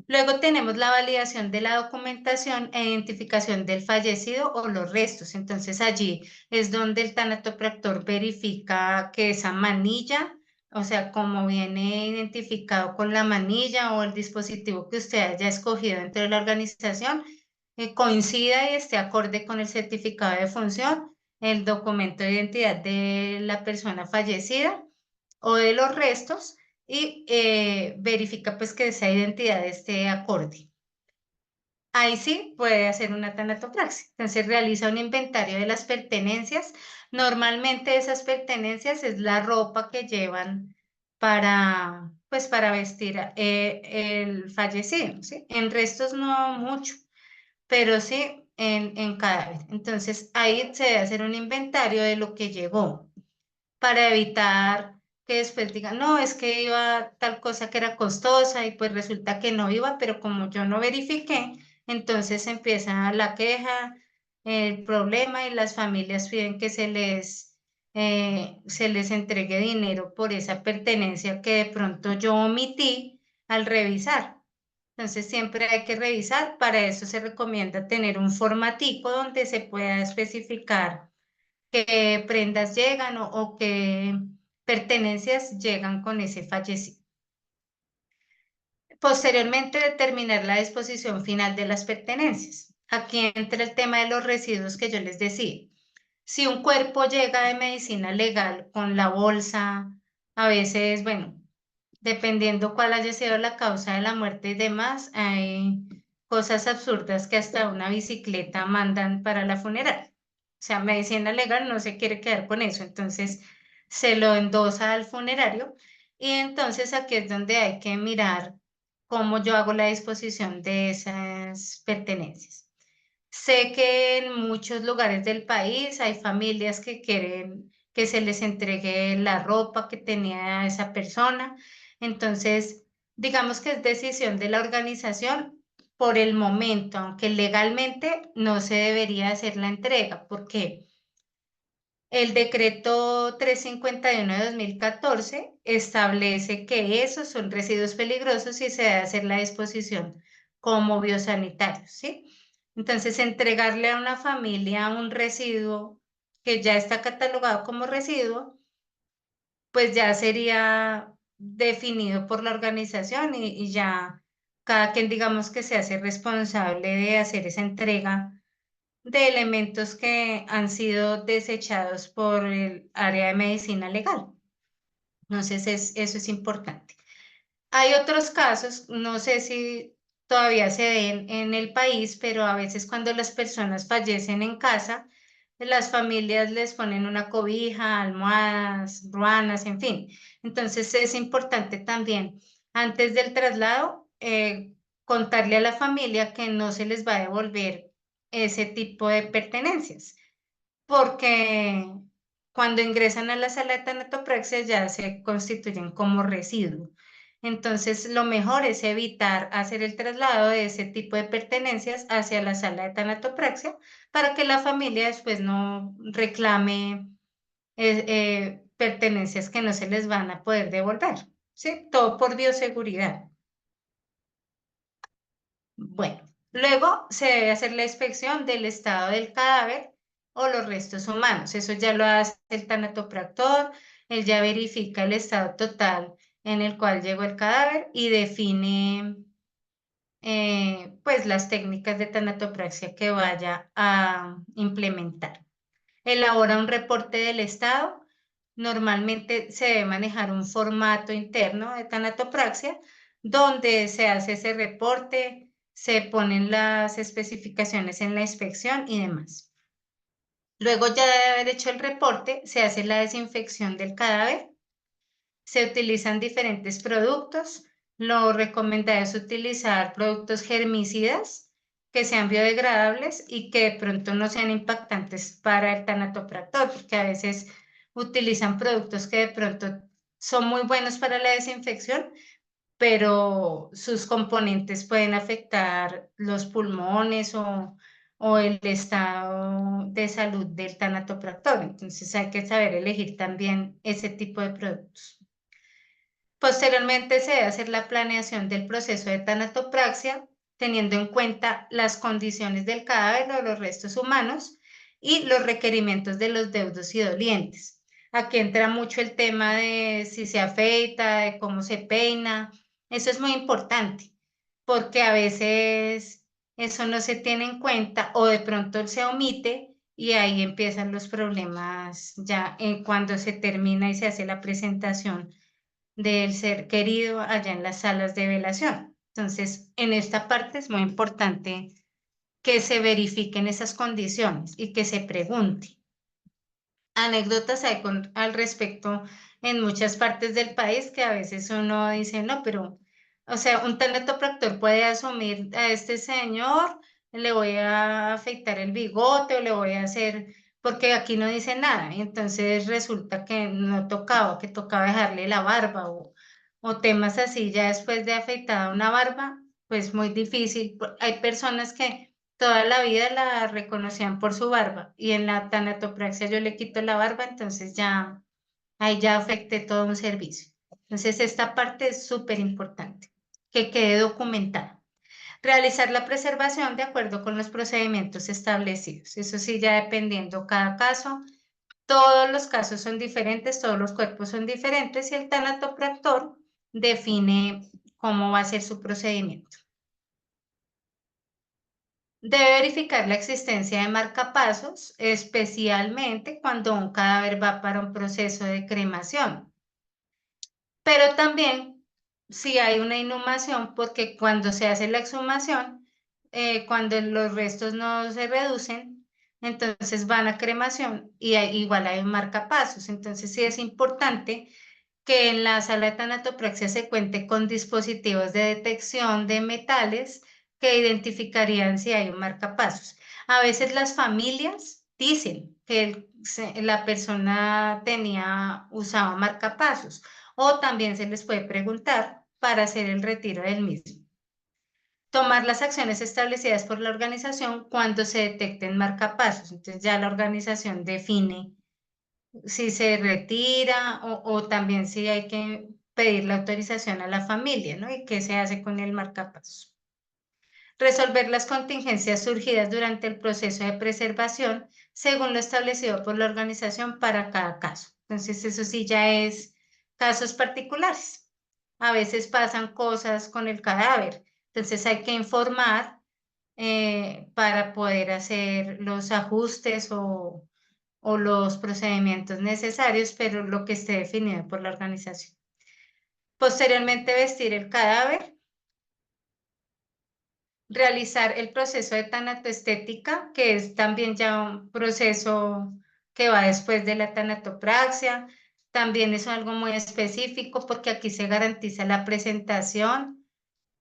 Luego tenemos la validación de la documentación e identificación del fallecido o los restos. Entonces allí es donde el tanatopractor verifica que esa manilla, o sea, como viene identificado con la manilla o el dispositivo que usted haya escogido dentro de la organización, coincida y esté acorde con el certificado de función, el documento de identidad de la persona fallecida o de los restos y verifica pues que esa identidad esté acorde. Ahí sí puede hacer una tanatopraxia. Entonces realiza un inventario de las pertenencias. Normalmente esas pertenencias es la ropa que llevan pues para vestir el fallecido, ¿sí? En restos no mucho, pero sí en cadáver. Entonces ahí se debe hacer un inventario de lo que llegó para evitar que después digan, no, es que iba tal cosa que era costosa y pues resulta que no iba, pero como yo no verifiqué, entonces empieza la queja, el problema y las familias piden que se les entregue dinero por esa pertenencia que de pronto yo omití al revisar. Entonces siempre hay que revisar, para eso se recomienda tener un formatico donde se pueda especificar qué prendas llegan o qué pertenencias llegan con ese fallecido. Posteriormente, determinar la disposición final de las pertenencias. Aquí entra el tema de los residuos que yo les decía. Si un cuerpo llega de medicina legal con la bolsa, a veces, bueno, dependiendo cuál haya sido la causa de la muerte y demás, hay cosas absurdas que hasta una bicicleta mandan para la funeraria. sea, medicina legal no se quiere quedar con eso, entonces se lo endosa al funerario y entonces aquí es donde hay que mirar cómo yo hago la disposición de esas pertenencias. Sé que en muchos lugares del país hay familias que quieren que se les entregue la ropa que tenía esa persona. Entonces, digamos que es decisión de la organización por el momento, aunque legalmente no se debería hacer la entrega, porque el decreto 351 de 2014 establece que esos son residuos peligrosos y se debe hacer la disposición como biosanitarios, ¿sí? Entonces, entregarle a una familia un residuo que ya está catalogado como residuo, pues ya sería definido por la organización y ya cada quien digamos que se hace responsable de hacer esa entrega de elementos que han sido desechados por el área de medicina legal. Entonces, eso es importante. Hay otros casos, no sé si todavía se den en el país, pero a veces cuando las personas fallecen en casa, las familias les ponen una cobija, almohadas, ruanas, en fin. Entonces es importante también, antes del traslado, contarle a la familia que no se les va a devolver ese tipo de pertenencias porque cuando ingresan a la sala de tanatopraxia ya se constituyen como residuo. Entonces, lo mejor es evitar hacer el traslado de ese tipo de pertenencias hacia la sala de tanatopraxia para que la familia después no reclame pertenencias que no se les van a poder devolver. ¿Sí? Todo por bioseguridad. Bueno, luego se debe hacer la inspección del estado del cadáver o los restos humanos. Eso ya lo hace el tanatopractor. Él ya verifica el estado total en el cual llegó el cadáver y define pues las técnicas de tanatopraxia que vaya a implementar. Elabora un reporte del estado. Normalmente se debe manejar un formato interno de tanatopraxia donde se hace ese reporte, se ponen las especificaciones en la inspección y demás. Luego ya de haber hecho el reporte, se hace la desinfección del cadáver, se utilizan diferentes productos. Lo recomendable es utilizar productos germicidas que sean biodegradables y que de pronto no sean impactantes para el tanatopractor, porque a veces utilizan productos que de pronto son muy buenos para la desinfección, pero sus componentes pueden afectar los pulmones o el estado de salud del tanatopractor. Entonces hay que saber elegir también ese tipo de productos. Posteriormente se debe hacer la planeación del proceso de tanatopraxia, teniendo en cuenta las condiciones del cadáver o los restos humanos y los requerimientos de los deudos y dolientes. Aquí entra mucho el tema de si se afeita, de cómo se peina. Eso es muy importante, porque a veces eso no se tiene en cuenta o de pronto se omite y ahí empiezan los problemas ya cuando se termina y se hace la presentación del ser querido allá en las salas de velación. Entonces, en esta parte es muy importante que se verifiquen esas condiciones y que se pregunte. Anécdotas hay al respecto en muchas partes del país que a veces uno dice, no, pero, o sea, un tanatopractor puede asumir a este señor, le voy a afeitar el bigote o le voy a hacer, porque aquí no dice nada, y entonces resulta que no tocaba, que tocaba dejarle la barba o temas así, ya después de afeitada una barba, pues muy difícil. Hay personas que toda la vida la reconocían por su barba y en la tanatopraxia yo le quito la barba, entonces ya ahí ya afecté todo un servicio. Entonces esta parte es súper importante, que quede documentada. Realizar la preservación de acuerdo con los procedimientos establecidos. Eso sí, ya dependiendo cada caso. Todos los casos son diferentes, todos los cuerpos son diferentes y el tanatopractor define cómo va a ser su procedimiento. Debe verificar la existencia de marcapasos, especialmente cuando un cadáver va para un proceso de cremación. Pero también si hay una inhumación, porque cuando se hace la exhumación, cuando los restos no se reducen, entonces van a cremación y igual hay un marcapasos. Entonces sí es importante que en la sala de tanatopraxia se cuente con dispositivos de detección de metales que identificarían si hay un marcapasos. A veces las familias dicen que la persona usaba marcapasos o también se les puede preguntar para hacer el retiro del mismo. Tomar las acciones establecidas por la organización cuando se detecten marcapasos. Entonces ya la organización define si se retira o también si hay que pedir la autorización a la familia, ¿no? Y qué se hace con el marcapasos. Resolver las contingencias surgidas durante el proceso de preservación según lo establecido por la organización para cada caso. Entonces, eso sí ya es casos particulares. A veces pasan cosas con el cadáver, entonces hay que informar para poder hacer los ajustes o los procedimientos necesarios, pero lo que esté definido por la organización. Posteriormente, vestir el cadáver, realizar el proceso de tanatoestética, que es también ya un proceso que va después de la tanatopraxia. También es algo muy específico porque aquí se garantiza la presentación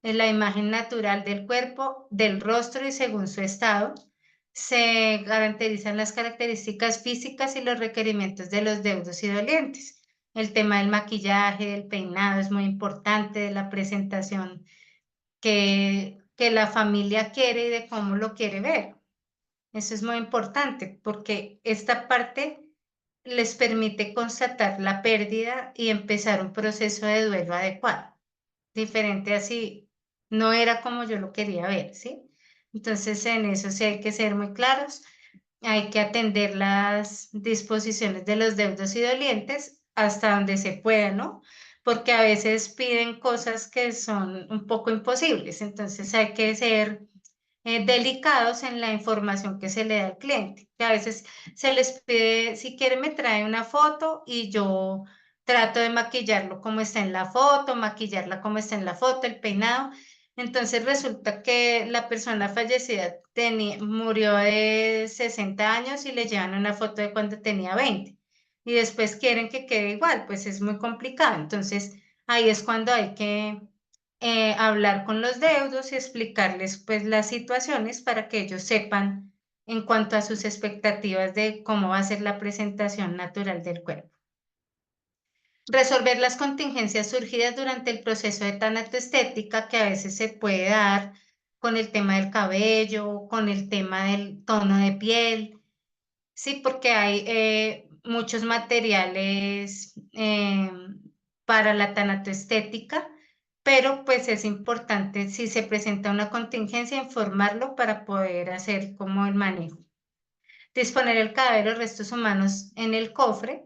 en la imagen natural del cuerpo, del rostro y según su estado. Se garantizan las características físicas y los requerimientos de los deudos y dolientes. El tema del maquillaje, del peinado es muy importante, de la presentación que la familia quiere y de cómo lo quiere ver. Eso es muy importante porque esta parte les permite constatar la pérdida y empezar un proceso de duelo adecuado. Diferente así, no era como yo lo quería ver, ¿sí? Entonces, en eso sí hay que ser muy claros, hay que atender las disposiciones de los deudos y dolientes hasta donde se pueda, ¿no? Porque a veces piden cosas que son un poco imposibles, entonces hay que ser delicados en la información que se le da al cliente. Que a veces se les pide, si quiere me trae una foto y yo trato de maquillarlo como está en la foto, maquillarla como está en la foto, el peinado. Entonces resulta que la persona fallecida murió de 60 años y le llevan una foto de cuando tenía 20 y después quieren que quede igual, pues es muy complicado. Entonces ahí es cuando hay que hablar con los deudos y explicarles pues las situaciones para que ellos sepan en cuanto a sus expectativas de cómo va a ser la presentación natural del cuerpo. Resolver las contingencias surgidas durante el proceso de tanatoestética que a veces se puede dar con el tema del cabello, con el tema del tono de piel, sí, porque hay muchos materiales para la tanatoestética, pero pues es importante si se presenta una contingencia informarlo para poder hacer como el manejo. Disponer el cadáver o restos humanos en el cofre,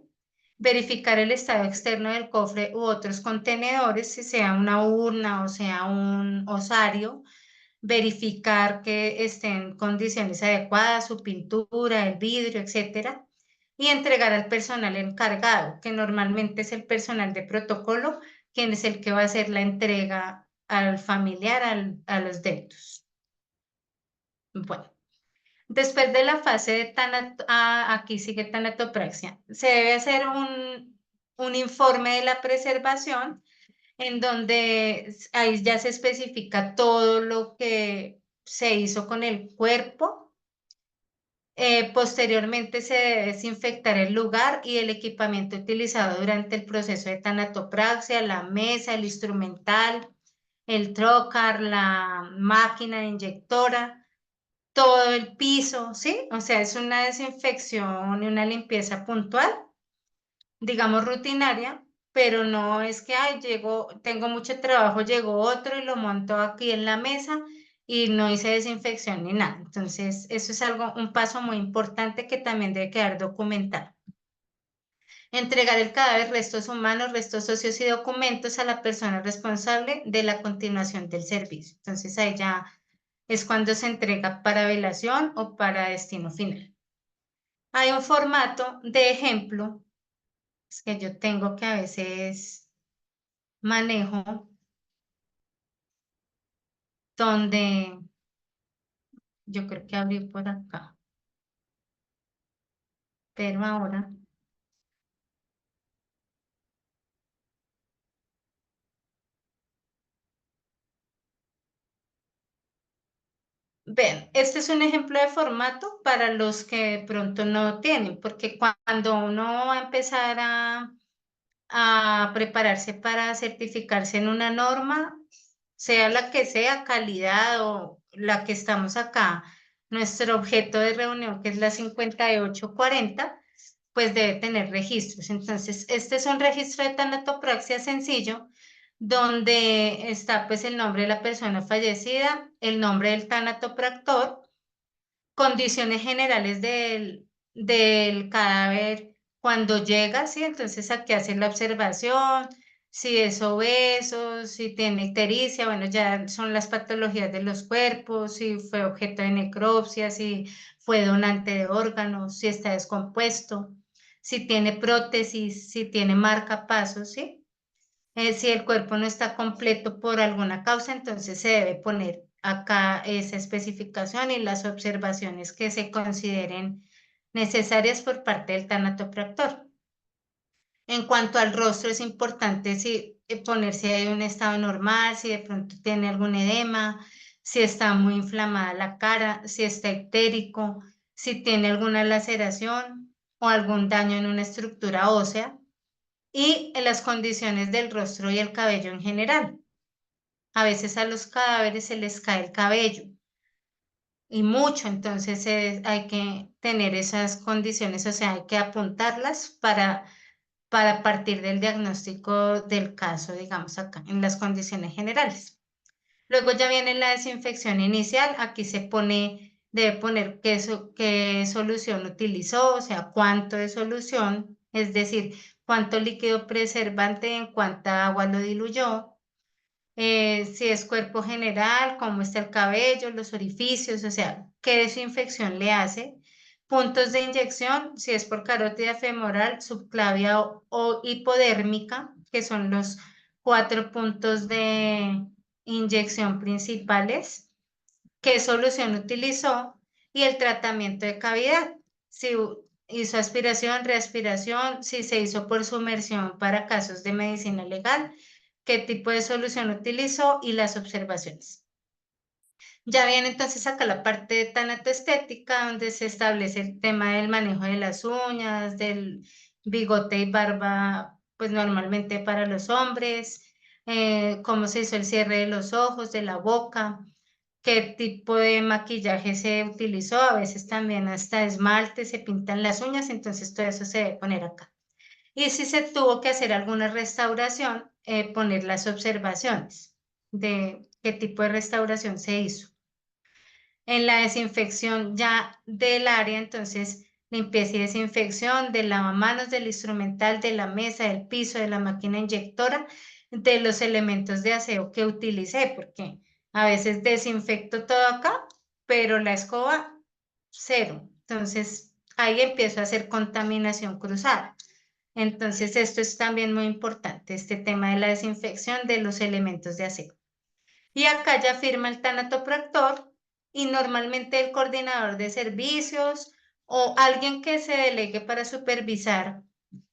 verificar el estado externo del cofre u otros contenedores, si sea una urna o sea un osario, verificar que estén en condiciones adecuadas, su pintura, el vidrio, etcétera, y entregar al personal encargado, que normalmente es el personal de protocolo, quien es el que va a hacer la entrega al familiar, a los deudos. Bueno. Después de la fase de aquí sigue tanatopraxia, se debe hacer un informe de la preservación en donde ahí ya se especifica todo lo que se hizo con el cuerpo. Posteriormente se debe desinfectar el lugar y el equipamiento utilizado durante el proceso de tanatopraxia, la mesa, el instrumental, el trocar, la máquina inyectora, todo el piso, ¿sí? O sea, es una desinfección y una limpieza puntual, digamos rutinaria, pero no es que, ay, tengo mucho trabajo, llegó otro y lo monto aquí en la mesa y no hice desinfección ni nada. Entonces, eso es un paso muy importante que también debe quedar documentado. Entregar el cadáver, restos humanos, restos óseos y documentos a la persona responsable de la continuación del servicio. Entonces, ahí ya es cuando se entrega para velación o para destino final. Hay un formato de ejemplo, es que yo tengo que a veces manejo, donde yo creo que abrí por acá. pero ahora, ven, este es un ejemplo de formato para los que de pronto no tienen, porque cuando uno va a empezar a prepararse para certificarse en una norma, sea la que sea, calidad o la que estamos acá, nuestro objeto de reunión, que es la 5840, pues debe tener registros. Entonces, este es un registro de tanatopraxia sencillo, donde está pues el nombre de la persona fallecida, el nombre del tanatopractor, condiciones generales del cadáver cuando llega, ¿sí? Entonces aquí hacen la observación, si es obeso, si tiene ictericia, bueno, ya son las patologías de los cuerpos, si fue objeto de necropsia, si fue donante de órganos, si está descompuesto, si tiene prótesis, si tiene marcapasos, ¿sí? Si el cuerpo no está completo por alguna causa, entonces se debe poner acá esa especificación y las observaciones que se consideren necesarias por parte del tanatopractor. En cuanto al rostro, es importante si, ponerse ahí en un estado normal, si de pronto tiene algún edema, si está muy inflamada la cara, si está ictérico, si tiene alguna laceración o algún daño en una estructura ósea y en las condiciones del rostro y el cabello en general. A veces a los cadáveres se les cae el cabello y mucho, entonces hay que tener esas condiciones, o sea, hay que apuntarlas para partir del diagnóstico del caso, digamos acá, en las condiciones generales. Luego ya viene la desinfección inicial, aquí se pone, debe poner qué solución utilizó, o sea, cuánto de solución, es decir, cuánto líquido preservante, en cuánta agua lo diluyó, si es cuerpo general, cómo está el cabello, los orificios, o sea, qué desinfección le hace. Puntos de inyección, si es por carótida femoral, subclavia o hipodérmica, que son los 4 puntos de inyección principales, qué solución utilizó y el tratamiento de cavidad. Si hizo aspiración, reaspiración, si se hizo por sumersión para casos de medicina legal, qué tipo de solución utilizó y las observaciones. Ya viene entonces acá la parte de tanatoestética, donde se establece el tema del manejo de las uñas, del bigote y barba, pues normalmente para los hombres, cómo se hizo el cierre de los ojos, de la boca, qué tipo de maquillaje se utilizó, a veces también hasta esmalte, se pintan las uñas, entonces todo eso se debe poner acá. Y si se tuvo que hacer alguna restauración, poner las observaciones de qué tipo de restauración se hizo. En la desinfección ya del área, entonces limpieza y desinfección del lavamanos, del instrumental, de la mesa, del piso, de la máquina inyectora, de los elementos de aseo que utilicé, porque a veces desinfecto todo acá, pero la escoba cero. Entonces ahí empiezo a hacer contaminación cruzada. Entonces esto es también muy importante, este tema de la desinfección de los elementos de aseo. Y acá ya firma el tanatopractor y normalmente el coordinador de servicios o alguien que se delegue para supervisar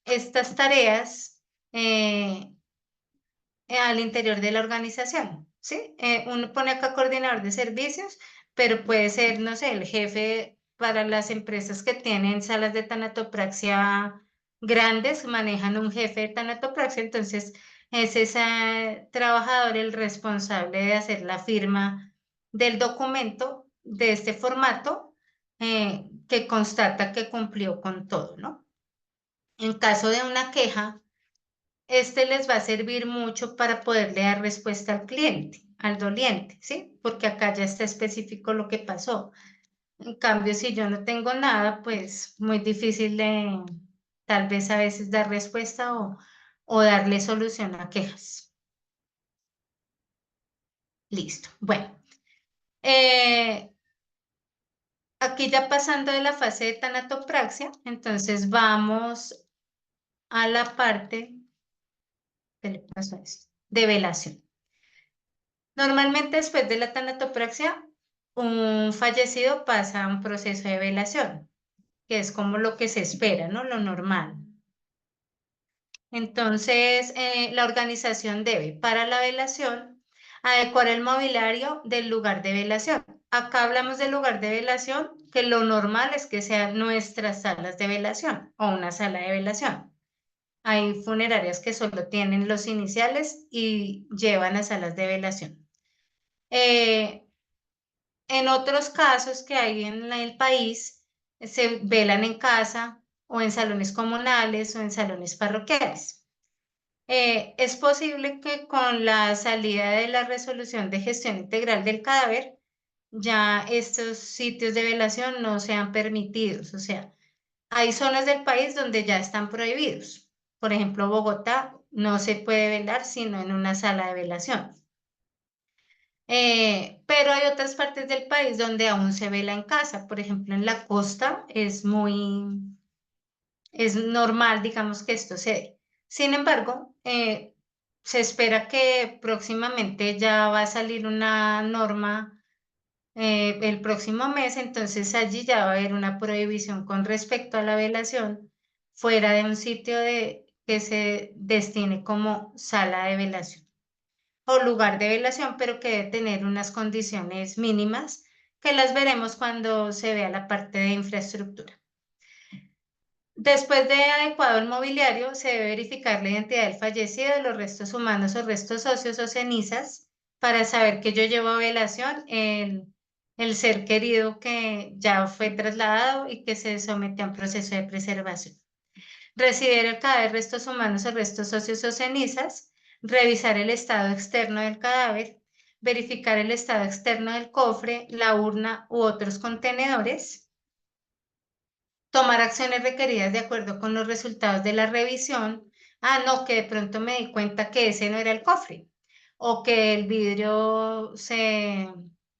estas tareas al interior de la organización, ¿sí? Uno pone acá coordinador de servicios, pero puede ser, no sé, el jefe para las empresas que tienen salas de tanatopraxia grandes, manejan un jefe de tanatopraxia, entonces es ese trabajador el responsable de hacer la firma del documento de este formato que constata que cumplió con todo, ¿no? En caso de una queja, este les va a servir mucho para poderle dar respuesta al cliente, al doliente, ¿sí? Porque acá ya está específico lo que pasó. En cambio, si yo no tengo nada, pues muy difícil de tal vez a veces dar respuesta o darle solución a quejas. Listo. Bueno, eh, aquí ya pasando de la fase de tanatopraxia, entonces vamos a la parte, ¿qué le pasó a esto? De velación. Normalmente después de la tanatopraxia, un fallecido pasa a un proceso de velación. que es como lo que se espera, ¿no? Lo normal. Entonces, la organización debe, para la velación, adecuar el mobiliario del lugar de velación. Acá hablamos del lugar de velación, que lo normal es que sean nuestras salas de velación o una sala de velación. Hay funerarias que solo tienen los iniciales y llevan a salas de velación. Eh, en otros casos que hay en el país, se velan en casa o en salones comunales o en salones parroquiales. Es posible que con la salida de la resolución de gestión integral del cadáver, ya estos sitios de velación no sean permitidos. O sea, hay zonas del país donde ya están prohibidos. Por ejemplo, Bogotá no se puede velar sino en una sala de velación. Pero hay otras partes del país donde aún se vela en casa. Por ejemplo, en la costa es normal, digamos, que esto se dé. Sin embargo, se espera que próximamente ya va a salir una norma el próximo mes, entonces allí ya va a haber una prohibición con respecto a la velación fuera de un sitio que se destine como sala de velación o lugar de velación, pero que debe tener unas condiciones mínimas que las veremos cuando se vea la parte de infraestructura. Después de adecuado el mobiliario, se debe verificar la identidad del fallecido, los restos humanos o restos óseos o cenizas, para saber que yo llevo a velación el ser querido que ya fue trasladado y que se sometió a un proceso de preservación. Recibir el cadáver, restos humanos o restos óseos o cenizas, revisar el estado externo del cadáver, verificar el estado externo del cofre, la urna u otros contenedores, tomar acciones requeridas de acuerdo con los resultados de la revisión. Ah, no, que de pronto me di cuenta que ese no era el cofre o que el vidrio se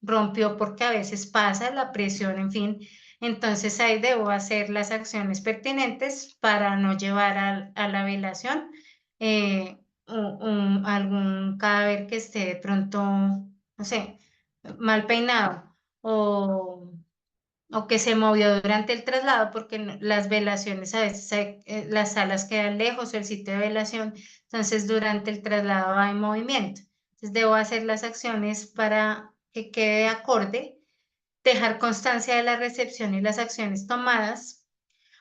rompió porque a veces pasa la presión, en fin. Entonces ahí debo hacer las acciones pertinentes para no llevar a la velación algún cadáver que esté de pronto, no sé, mal peinado o que se movió durante el traslado, porque las velaciones a veces las salas quedan lejos o el sitio de velación, entonces durante el traslado hay movimiento. Entonces debo hacer las acciones para que quede acorde, dejar constancia de la recepción y las acciones tomadas,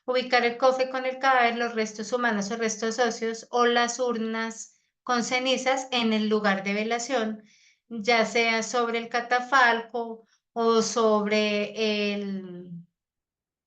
ubicar el cofre con el cadáver, los restos humanos o restos óseos o las urnas con cenizas en el lugar de velación, ya sea sobre el catafalco o sobre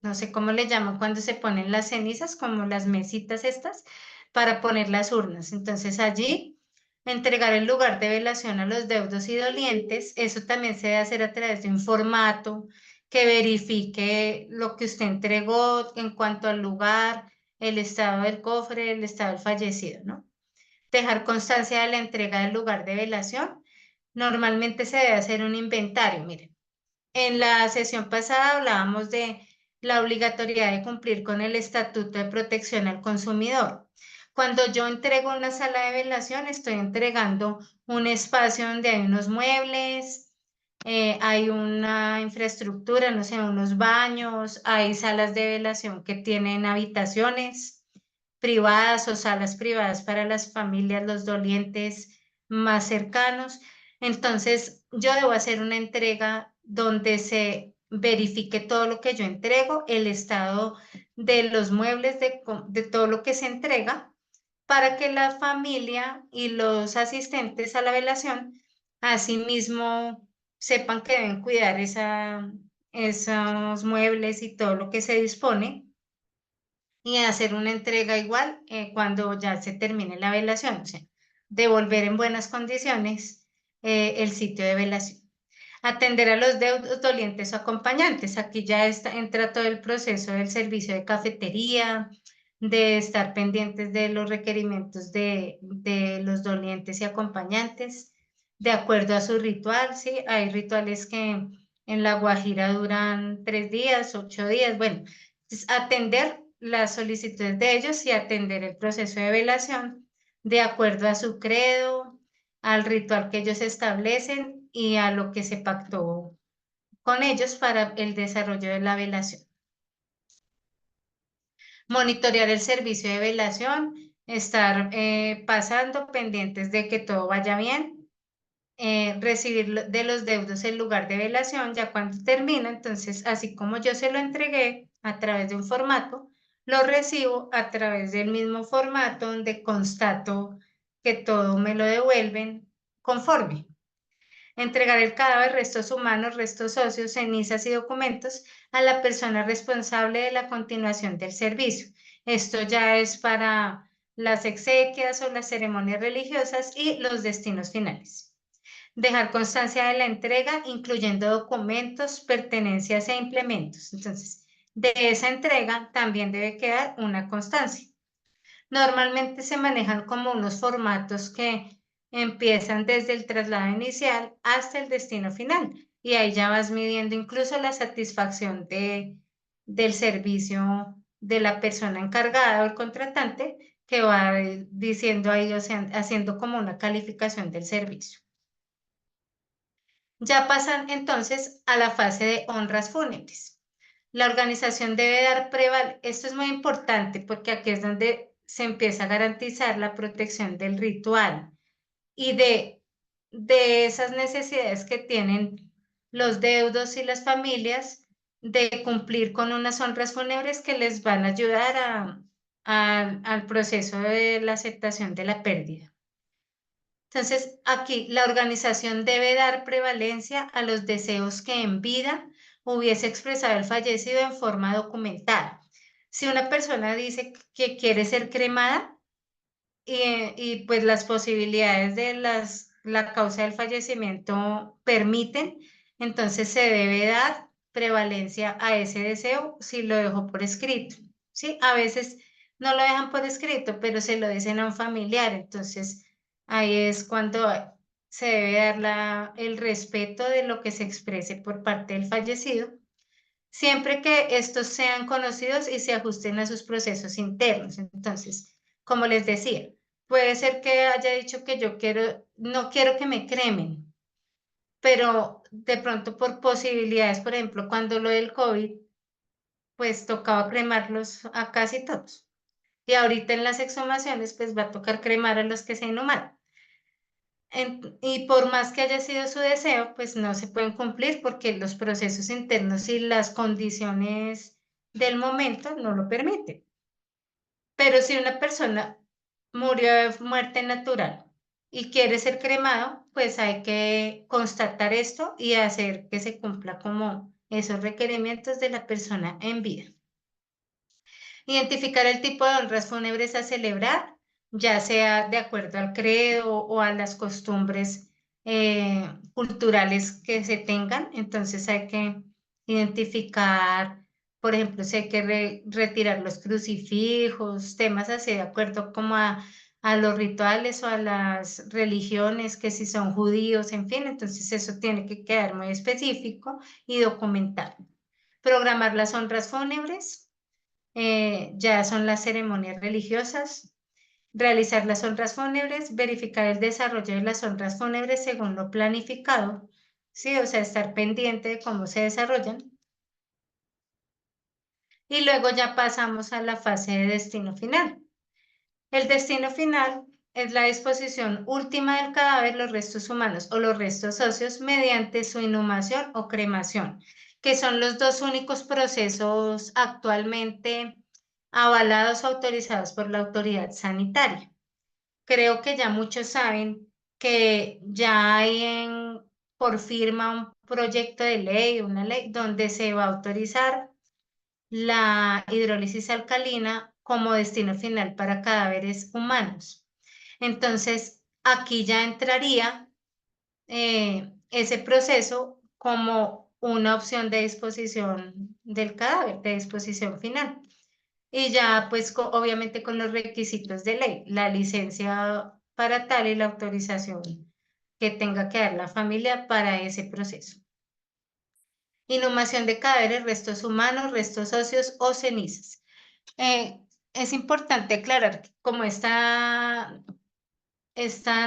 no sé cómo le llaman cuando se ponen las cenizas, como las mesitas estas, para poner las urnas. Entonces allí entregar el lugar de velación a los deudos y dolientes, eso también se debe hacer a través de un formato que verifique lo que usted entregó en cuanto al lugar, el estado del cofre, el estado del fallecido, ¿no? Dejar constancia de la entrega del lugar de velación. Normalmente se debe hacer un inventario, miren. En la sesión pasada hablábamos de la obligatoriedad de cumplir con el Estatuto de Protección al Consumidor. Cuando yo entrego una sala de velación, estoy entregando un espacio donde hay unos muebles, hay una infraestructura, no sé, unos baños, hay salas de velación que tienen habitaciones privadas o salas privadas para las familias, los dolientes más cercanos. Entonces, yo debo hacer una entrega donde se verifique todo lo que yo entrego, el estado de los muebles, de todo lo que se entrega, para que la familia y los asistentes a la velación asimismo sepan que deben cuidar esos muebles y todo lo que se dispone y hacer una entrega igual cuando ya se termine la velación, o sea, devolver en buenas condiciones el sitio de velación. Atender a los deudos dolientes o acompañantes. Aquí ya entra todo el proceso del servicio de cafetería, de estar pendientes de los requerimientos de los dolientes y acompañantes, de acuerdo a su ritual, ¿sí? Hay rituales que en La Guajira duran 3 días, 8 días, bueno, es atender las solicitudes de ellos y atender el proceso de velación de acuerdo a su credo, al ritual que ellos establecen y a lo que se pactó con ellos para el desarrollo de la velación. Monitorear el servicio de velación, estar pasando pendientes de que todo vaya bien, recibir de los deudos el lugar de velación ya cuando termina. Entonces, así como yo se lo entregué a través de un formato, lo recibo a través del mismo formato donde constato que todo me lo devuelven conforme. Entregar el cadáver, restos humanos, restos óseos, cenizas y documentos a la persona responsable de la continuación del servicio. Esto ya es para las exequias o las ceremonias religiosas y los destinos finales. Dejar constancia de la entrega, incluyendo documentos, pertenencias e implementos. Entonces, de esa entrega también debe quedar una constancia. Normalmente se manejan como unos formatos que empiezan desde el traslado inicial hasta el destino final. Y ahí ya vas midiendo incluso la satisfacción del servicio de la persona encargada o el contratante que va diciendo ahí, o sea, haciendo como una calificación del servicio. Ya pasan entonces a la fase de honras fúnebres. La organización debe dar esto es muy importante porque aquí es donde se empieza a garantizar la protección del ritual y de esas necesidades que tienen los deudos y las familias de cumplir con unas honras fúnebres que les van a ayudar al proceso de la aceptación de la pérdida. Entonces, aquí la organización debe dar prevalencia a los deseos que en vida hubiese expresado el fallecido en forma documentada. Si una persona dice que quiere ser cremada y pues las posibilidades de la causa del fallecimiento permiten, entonces se debe dar prevalencia a ese deseo si lo dejó por escrito. ¿Sí? A veces no lo dejan por escrito, pero se lo dicen a un familiar, entonces ahí es cuando se debe dar el respeto de lo que se exprese por parte del fallecido, siempre que estos sean conocidos y se ajusten a sus procesos internos. Entonces, como les decía, puede ser que haya dicho que no quiero que me cremen, pero de pronto por posibilidades, por ejemplo, cuando lo del COVID, pues tocaba cremarlos a casi todos. Y ahorita en las exhumaciones, pues va a tocar cremar a los que se inhumaron. Y por más que haya sido su deseo, pues no se pueden cumplir porque los procesos internos y las condiciones del momento no lo permiten. Pero si una persona murió de muerte natural y quiere ser cremado, pues hay que constatar esto y hacer que se cumpla como esos requerimientos de la persona en vida. Identificar el tipo de honras fúnebres a celebrar, ya sea de acuerdo al credo o a las costumbres culturales que se tengan. Entonces hay que identificar, por ejemplo, si hay que retirar los crucifijos, temas así de acuerdo como a los rituales o a las religiones, que si son judíos, en fin, entonces eso tiene que quedar muy específico y documentado. Programar las honras fúnebres, ya son las ceremonias religiosas, realizar las honras fúnebres, verificar el desarrollo de las honras fúnebres según lo planificado, ¿sí? O sea, estar pendiente de cómo se desarrollan. Y luego ya pasamos a la fase de destino final. El destino final es la disposición última del cadáver, los restos humanos o los restos óseos mediante su inhumación o cremación, que son los dos únicos procesos actualmente avalados o autorizados por la autoridad sanitaria. Creo que ya muchos saben que ya hay por firma un proyecto de ley, una ley donde se va a autorizar la hidrólisis alcalina como destino final para cadáveres humanos. Entonces, aquí ya entraría ese proceso como una opción de disposición del cadáver, de disposición final. Y ya, pues, obviamente con los requisitos de ley, la licencia para tal y la autorización que tenga que dar la familia para ese proceso. Inhumación de cadáveres, restos humanos, restos óseos o cenizas. Es importante aclarar que como esta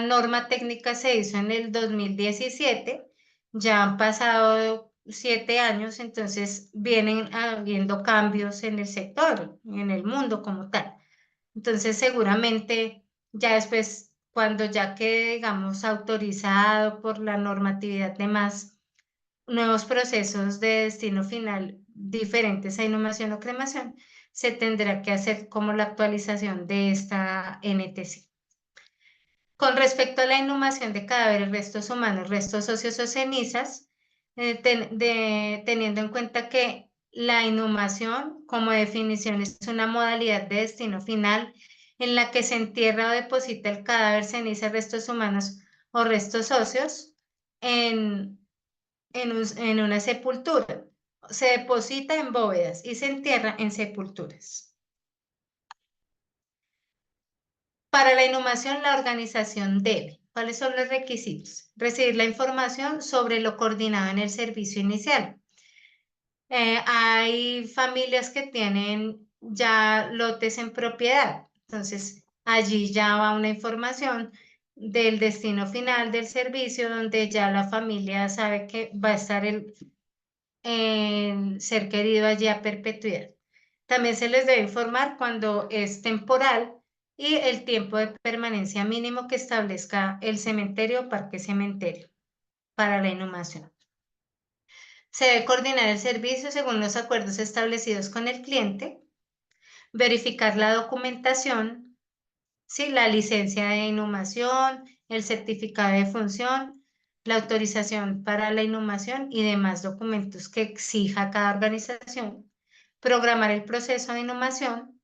norma técnica se hizo en el 2017, ya han pasado 7 años, entonces vienen habiendo cambios en el sector, en el mundo como tal. Entonces, seguramente ya después, cuando ya quede, digamos, autorizado por la normatividad de más nuevos procesos de destino final diferentes a inhumación o cremación, se tendrá que hacer como la actualización de esta NTC. Con respecto a la inhumación de cadáveres, restos humanos, restos óseos o cenizas, teniendo en cuenta que la inhumación, como definición, es una modalidad de destino final en la que se entierra o deposita el cadáver, cenizas, restos humanos o restos óseos en, en una sepultura. Se deposita en bóvedas y se entierra en sepulturas. Para la inhumación, la organización debe. ¿Cuáles son los requisitos? Recibir la información sobre lo coordinado en el servicio inicial. Hay familias que tienen ya lotes en propiedad, entonces allí ya va una información del destino final del servicio donde ya la familia sabe que va a estar el ser querido allí a perpetuidad. También se les debe informar cuando es temporal y el tiempo de permanencia mínimo que establezca el cementerio o parque cementerio para la inhumación. Se debe coordinar el servicio según los acuerdos establecidos con el cliente, verificar la documentación, ¿sí? La licencia de inhumación, el certificado de función, la autorización para la inhumación y demás documentos que exija cada organización, programar el proceso de inhumación,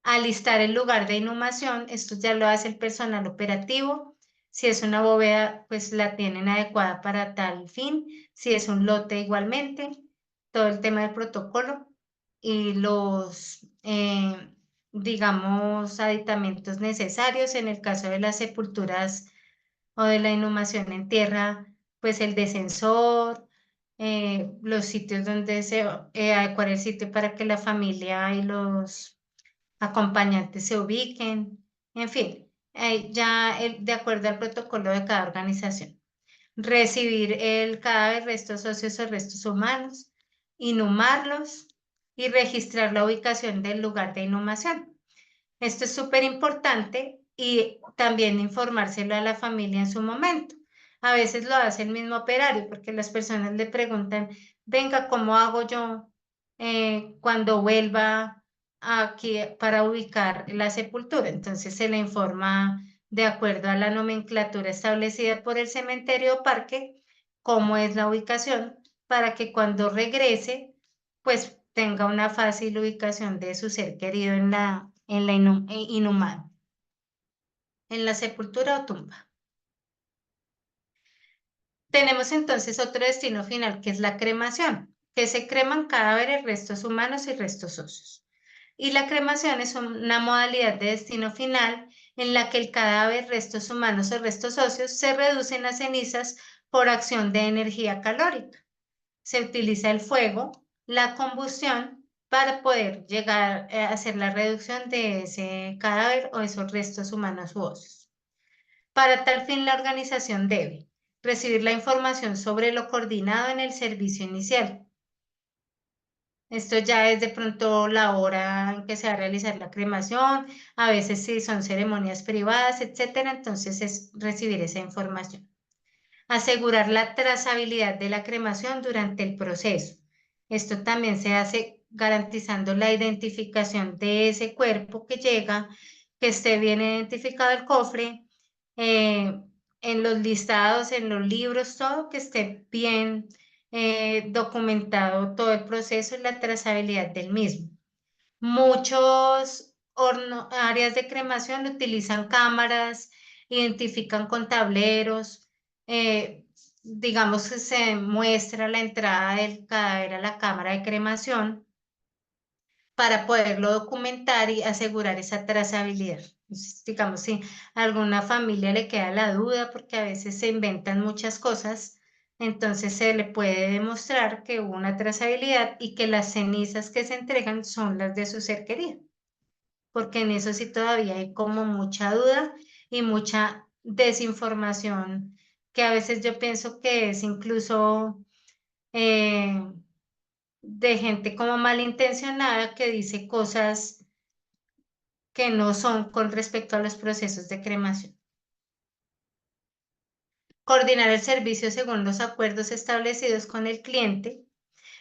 alistar el lugar de inhumación, esto ya lo hace el personal operativo. Si es una bóveda, pues la tienen adecuada para tal fin. Si es un lote, igualmente. Todo el tema del protocolo y los, digamos, aditamentos necesarios. En el caso de las sepulturas o de la inhumación en tierra, pues el descensor, los sitios donde se adecuar el sitio para que la familia y los acompañantes se ubiquen, en fin, de acuerdo al protocolo de cada organización. Recibir el cadáver, restos óseos o restos humanos, inhumarlos y registrar la ubicación del lugar de inhumación. Esto es súper importante y también informárselo a la familia en su momento. A veces lo hace el mismo operario porque las personas le preguntan, venga, ¿cómo hago yo cuando vuelva aquí para ubicar la sepultura? Entonces se le informa de acuerdo a la nomenclatura establecida por el cementerio o parque, cómo es la ubicación para que cuando regrese, pues tenga una fácil ubicación de su ser querido en la inhumado, en la sepultura o tumba. Tenemos entonces otro destino final que es la cremación, que se creman cadáveres, restos humanos y restos óseos. Y la cremación es una modalidad de destino final en la que el cadáver, restos humanos o restos óseos se reducen a cenizas por acción de energía calórica. Se utiliza el fuego, la combustión, para poder llegar a hacer la reducción de ese cadáver o esos restos humanos u óseos. Para tal fin, la organización debe recibir la información sobre lo coordinado en el servicio inicial. Esto ya es de pronto la hora en que se va a realizar la cremación, a veces si son ceremonias privadas, etcétera, entonces es recibir esa información. Asegurar la trazabilidad de la cremación durante el proceso. Esto también se hace garantizando la identificación de ese cuerpo que llega, que esté bien identificado el cofre, eh, en los listados, en los libros, todo, que esté bien documentado todo el proceso y la trazabilidad del mismo. Muchos áreas de cremación utilizan cámaras, identifican con tableros, digamos que se muestra la entrada del cadáver a la cámara de cremación para poderlo documentar y asegurar esa trazabilidad. Entonces, digamos, si a alguna familia le queda la duda, porque a veces se inventan muchas cosas, entonces se le puede demostrar que hubo una trazabilidad y que las cenizas que se entregan son las de su ser querido, porque en eso sí todavía hay como mucha duda y mucha desinformación que a veces yo pienso que es incluso eh, de gente como malintencionada que dice cosas que no son con respecto a los procesos de cremación. Coordinar el servicio según los acuerdos establecidos con el cliente,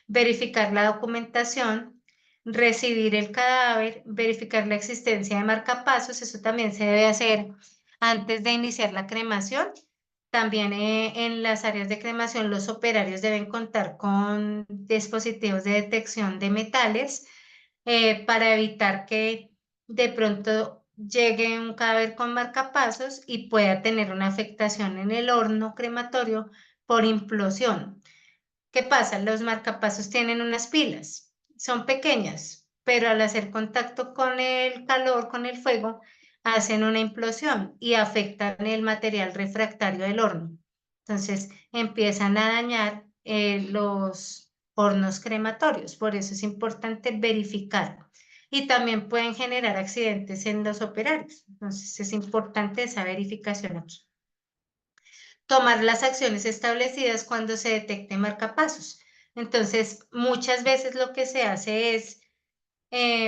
verificar la documentación, recibir el cadáver, verificar la existencia de marcapasos, eso también se debe hacer antes de iniciar la cremación. También en las áreas de cremación los operarios deben contar con dispositivos de detección de metales para evitar que de pronto llegue un cadáver con marcapasos y pueda tener una afectación en el horno crematorio por implosión. ¿Qué pasa? Los marcapasos tienen unas pilas, son pequeñas, pero al hacer contacto con el calor, con el fuego, hacen una implosión y afectan el material refractario del horno. Entonces empiezan a dañar los hornos crematorios, por eso es importante verificar. Y también pueden generar accidentes en los operarios. Entonces es importante esa verificación aquí. Tomar las acciones establecidas cuando se detecte marcapasos. Entonces, muchas veces lo que se hace es,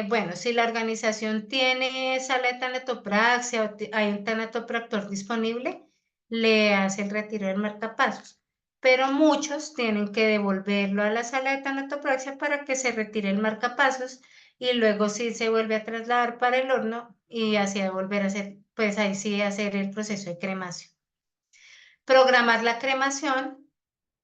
bueno, si la organización tiene sala de tanatopraxia o hay un tanatopractor disponible, le hace el retiro del marcapasos. Pero muchos tienen que devolverlo a la sala de tanatopraxia para que se retire el marcapasos y luego sí se vuelve a trasladar para el horno y así volver a hacer, pues ahí sí hacer el proceso de cremación. Programar la cremación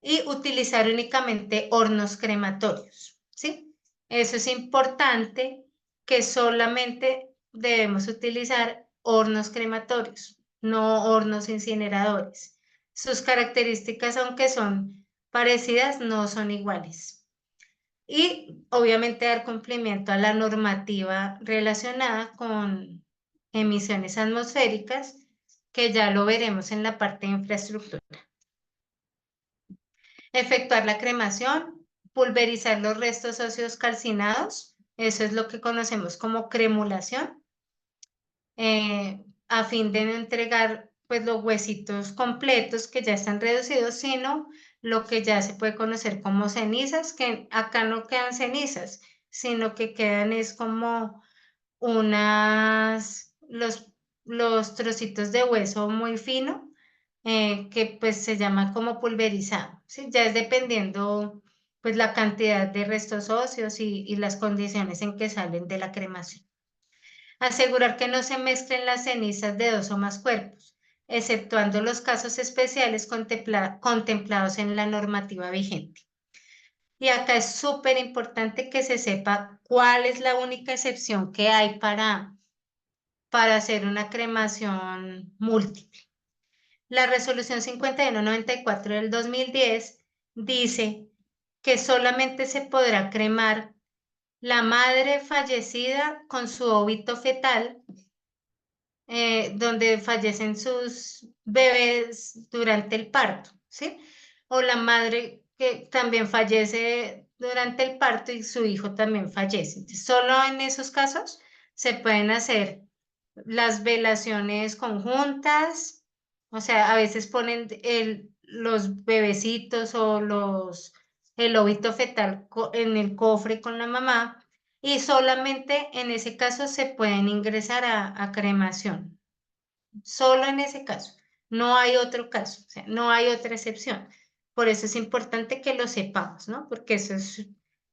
y utilizar únicamente hornos crematorios, ¿sí? Eso es importante, que solamente debemos utilizar hornos crematorios, no hornos incineradores. Sus características, aunque son parecidas, no son iguales. Y obviamente dar cumplimiento a la normativa relacionada con emisiones atmosféricas, que ya lo veremos en la parte de infraestructura. Efectuar la cremación, pulverizar los restos óseos calcinados, eso es lo que conocemos como cremulación, a fin de no entregar pues los huesitos completos que ya están reducidos, sino lo que ya se puede conocer como cenizas, que acá no quedan cenizas, sino que quedan es como los trocitos de hueso muy fino, que pues se llama como pulverizado, ¿sí? Ya es dependiendo pues la cantidad de restos óseos y las condiciones en que salen de la cremación. Asegurar que no se mezclen las cenizas de dos o más cuerpos, exceptuando los casos especiales contemplados en la normativa vigente. Y acá es súper importante que se sepa cuál es la única excepción que hay para hacer una cremación múltiple. La resolución 5194 del 2010 dice que solamente se podrá cremar la madre fallecida con su óbito fetal, donde fallecen sus bebés durante el parto, ¿sí? O la madre que también fallece durante el parto y su hijo también fallece. Entonces, solo en esos casos se pueden hacer las velaciones conjuntas, o sea, a veces ponen los bebecitos o el óbito fetal en el cofre con la mamá y solamente en ese caso se pueden ingresar a cremación. Solo en ese caso. No hay otro caso, o sea, no hay otra excepción. Por eso es importante que lo sepamos, ¿no? Porque eso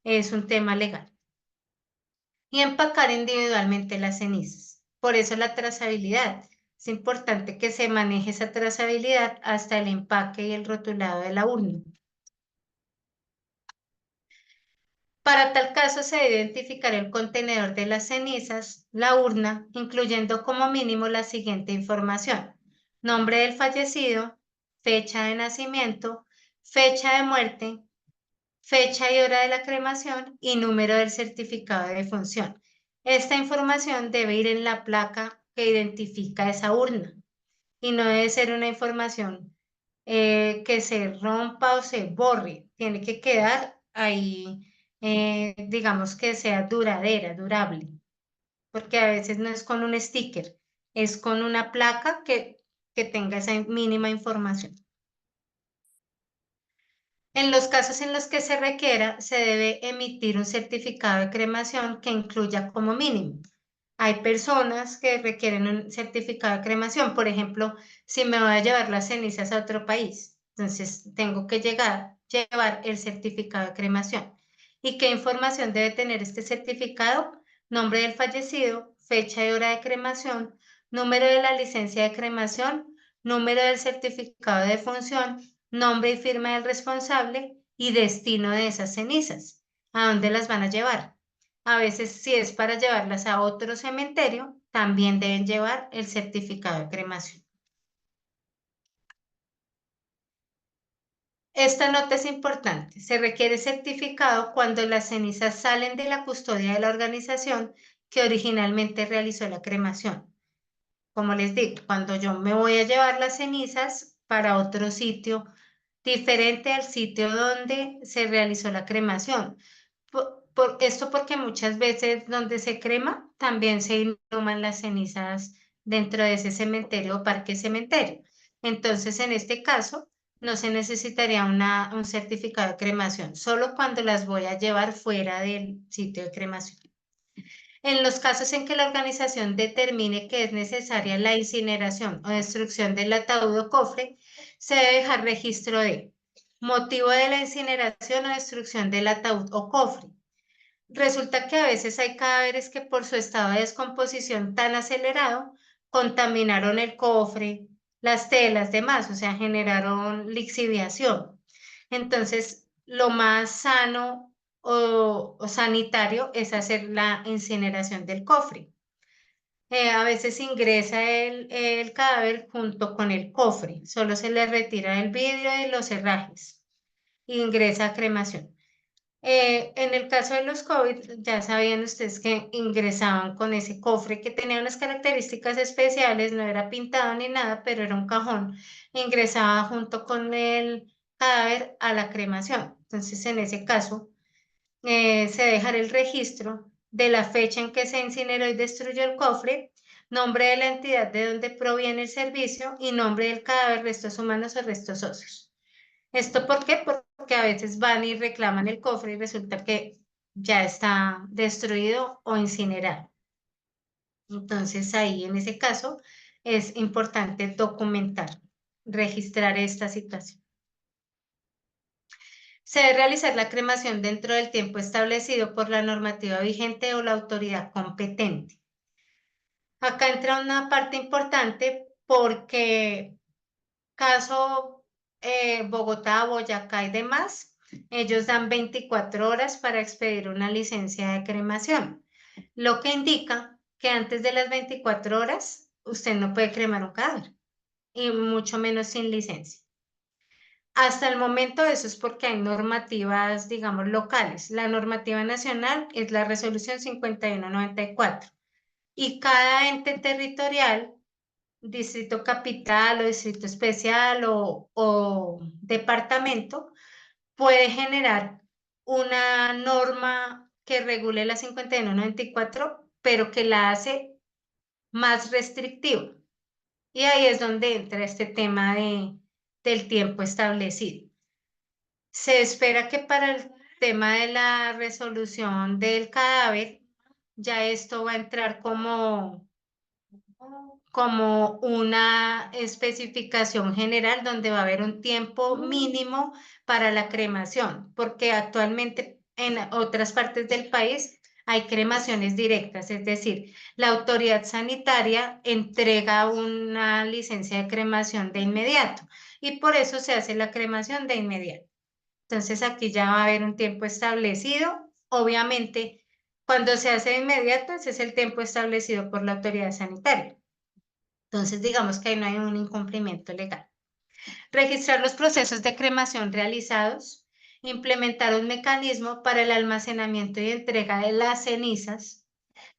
es un tema legal. Y empacar individualmente las cenizas. Por eso la trazabilidad. Es importante que se maneje esa trazabilidad hasta el empaque y el rotulado de la urna. Para tal caso se debe identificar el contenedor de las cenizas, la urna, incluyendo como mínimo la siguiente información: nombre del fallecido, fecha de nacimiento, fecha de muerte, fecha y hora de la cremación y número del certificado de defunción. Esta información debe ir en la placa que identifica esa urna y no debe ser una información que se rompa o se borre. Tiene que quedar ahí, digamos que sea duradera, durable, porque a veces no es con un sticker, es con una placa que tenga esa mínima información. En los casos en los que se requiera, se debe emitir un certificado de cremación que incluya como mínimo. Hay personas que requieren un certificado de cremación, por ejemplo, si me voy a llevar las cenizas a otro país, entonces tengo que llevar el certificado de cremación. ¿Y qué información debe tener este certificado? Nombre del fallecido, fecha y hora de cremación, número de la licencia de cremación, número del certificado de defunción, nombre y firma del responsable y destino de esas cenizas. ¿A dónde las van a llevar? A veces, si es para llevarlas a otro cementerio, también deben llevar el certificado de cremación. Esta nota es importante. Se requiere certificado cuando las cenizas salen de la custodia de la organización que originalmente realizó la cremación. Como les digo, cuando yo me voy a llevar las cenizas para otro sitio diferente al sitio donde se realizó la cremación. Esto porque muchas veces donde se crema también se inhuman las cenizas dentro de ese cementerio o parque cementerio. Entonces, en este caso, no se necesitaría un certificado de cremación, solo cuando las voy a llevar fuera del sitio de cremación. En los casos en que la organización determine que es necesaria la incineración o destrucción del ataúd o cofre, se debe dejar registro de motivo de la incineración o destrucción del ataúd o cofre. Resulta que a veces hay cadáveres que por su estado de descomposición tan acelerado contaminaron el cofre, las telas, demás, o sea, generaron lixiviación. Entonces, lo más sano o sanitario es hacer la incineración del cofre. A veces ingresa el cadáver junto con el cofre, solo se le retira el vidrio y los herrajes. Ingresa a cremación. En el caso de los COVID, ya sabían ustedes que ingresaban con ese cofre que tenía unas características especiales, no era pintado ni nada, pero era un cajón. Ingresaba junto con el cadáver a la cremación. Entonces, en ese caso, se dejará el registro de la fecha en que se incineró y destruyó el cofre, nombre de la entidad de donde proviene el servicio y nombre del cadáver, restos humanos o restos óseos. ¿Esto por qué? Porque a veces van y reclaman el cofre y resulta que ya está destruido o incinerado. Entonces ahí en ese caso es importante documentar, registrar esta situación. Se debe realizar la cremación dentro del tiempo establecido por la normativa vigente o la autoridad competente. Acá entra una parte importante porque caso Bogotá, Boyacá y demás, ellos dan 24 horas para expedir una licencia de cremación, lo que indica que antes de las 24 horas usted no puede cremar un cadáver y mucho menos sin licencia. Hasta el momento eso es porque hay normativas, digamos, locales. La normativa nacional es la resolución 5194 y cada ente territorial, distrito capital o distrito especial o departamento, puede generar una norma que regule la 5194, pero que la hace más restrictiva. Y ahí es donde entra este tema del tiempo establecido. Se espera que para el tema de la resolución del cadáver, ya esto va a entrar como una especificación general donde va a haber un tiempo mínimo para la cremación, porque actualmente en otras partes del país hay cremaciones directas, es decir, la autoridad sanitaria entrega una licencia de cremación de inmediato y por eso se hace la cremación de inmediato. Entonces aquí ya va a haber un tiempo establecido. Obviamente, cuando se hace de inmediato, ese es el tiempo establecido por la autoridad sanitaria. Entonces, digamos que ahí no hay un incumplimiento legal. Registrar los procesos de cremación realizados, implementar un mecanismo para el almacenamiento y entrega de las cenizas,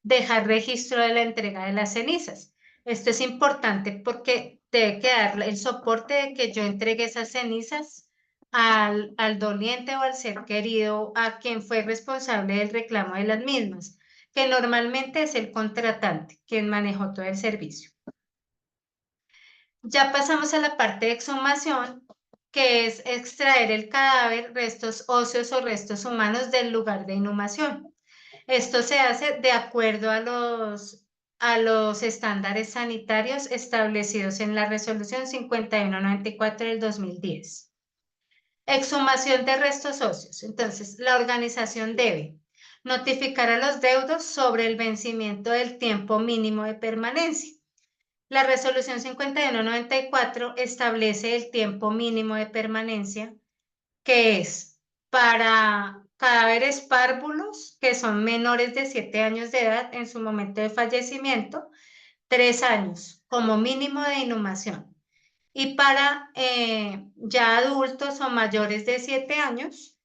dejar registro de la entrega de las cenizas. Esto es importante porque debe quedar el soporte de que yo entregue esas cenizas al doliente o al ser querido, a quien fue responsable del reclamo de las mismas, que normalmente es el contratante, quien manejó todo el servicio. Ya pasamos a la parte de exhumación, que es extraer el cadáver, restos óseos o restos humanos del lugar de inhumación. Esto se hace de acuerdo a los estándares sanitarios establecidos en la Resolución 5194 del 2010. Exhumación de restos óseos. Entonces, la organización debe notificar a los deudos sobre el vencimiento del tiempo mínimo de permanencia. La Resolución 5194 establece el tiempo mínimo de permanencia, que es para cadáveres párvulos que son menores de 7 años de edad en su momento de fallecimiento, 3 años como mínimo de inhumación. Y para ya adultos o mayores de 7 años,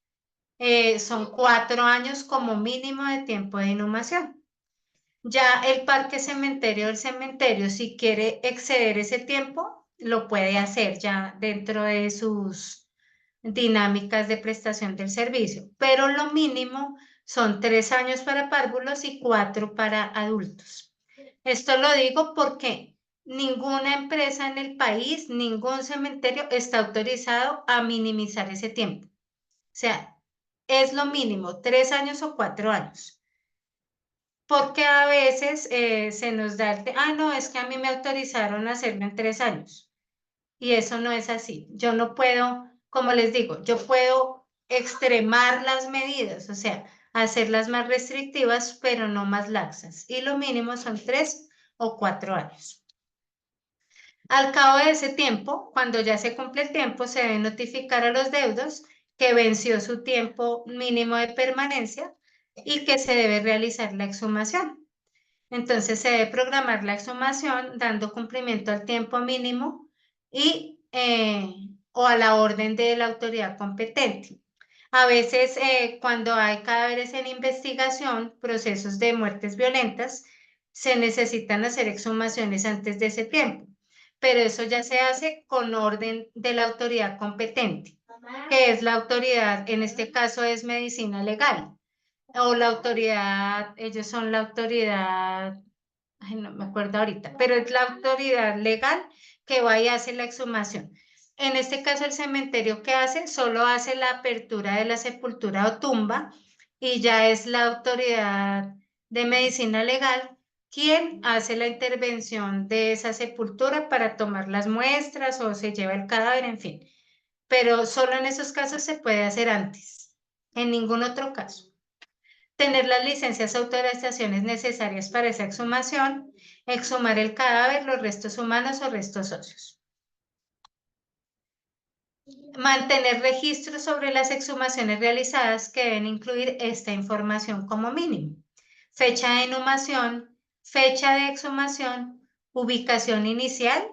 son 4 años como mínimo de tiempo de inhumación. Ya el parque cementerio del cementerio, si quiere exceder ese tiempo, lo puede hacer ya dentro de sus dinámicas de prestación del servicio, pero lo mínimo son 3 años para párvulos y 4 para adultos. Esto lo digo porque ninguna empresa en el país, ningún cementerio está autorizado a minimizar ese tiempo. O sea, es lo mínimo, 3 años o 4 años. Porque a veces se nos da no, es que a mí me autorizaron a hacerlo en 3 años. Y eso no es así. Yo no puedo, como les digo, yo puedo extremar las medidas, o sea, hacerlas más restrictivas, pero no más laxas. Y lo mínimo son 3 o 4 años. Al cabo de ese tiempo, cuando ya se cumple el tiempo, se debe notificar a los deudos que venció su tiempo mínimo de permanencia y que se debe realizar la exhumación. Entonces se debe programar la exhumación dando cumplimiento al tiempo mínimo y o a la orden de la autoridad competente. A veces cuando hay cadáveres en investigación, procesos de muertes violentas, se necesitan hacer exhumaciones antes de ese tiempo, pero eso ya se hace con orden de la autoridad competente, que es la autoridad, en este caso es medicina legal, o la autoridad, ellos son la autoridad, ay, no me acuerdo ahorita, pero es la autoridad legal que va y hace la exhumación. En este caso, el cementerio que hace, solo hace la apertura de la sepultura o tumba y ya es la autoridad de medicina legal quien hace la intervención de esa sepultura para tomar las muestras o se lleva el cadáver, en fin. Pero solo en esos casos se puede hacer antes, en ningún otro caso. Tener las licencias o autorizaciones necesarias para esa exhumación, exhumar el cadáver, los restos humanos o restos óseos. Mantener registros sobre las exhumaciones realizadas que deben incluir esta información como mínimo. Fecha de inhumación, fecha de exhumación, ubicación inicial,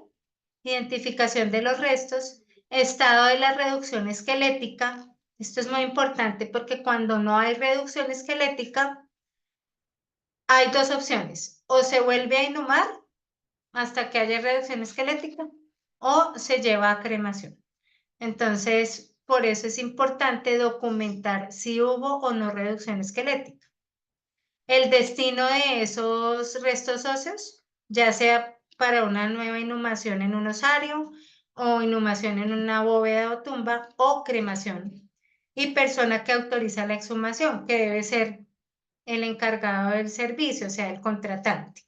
identificación de los restos, estado de la reducción esquelética. Esto es muy importante porque cuando no hay reducción esquelética, hay dos opciones, o se vuelve a inhumar hasta que haya reducción esquelética o se lleva a cremación. Entonces, por eso es importante documentar si hubo o no reducción esquelética. El destino de esos restos óseos, ya sea para una nueva inhumación en un osario o inhumación en una bóveda o tumba o cremación. Y persona que autoriza la exhumación, que debe ser el encargado del servicio, o sea, el contratante.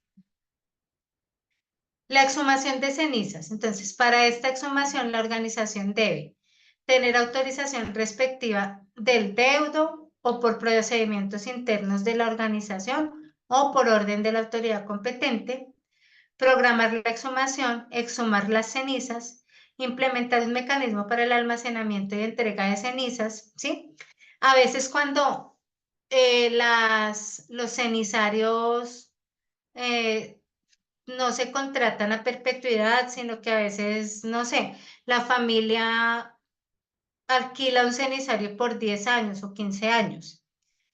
La exhumación de cenizas. Entonces, para esta exhumación, la organización debe tener autorización respectiva del deudo o por procedimientos internos de la organización o por orden de la autoridad competente, programar la exhumación, exhumar las cenizas, implementar un mecanismo para el almacenamiento y entrega de cenizas, ¿sí? A veces cuando los cenizarios no se contratan a perpetuidad, sino que a veces, no sé, la familia alquila un cenizario por 10 años o 15 años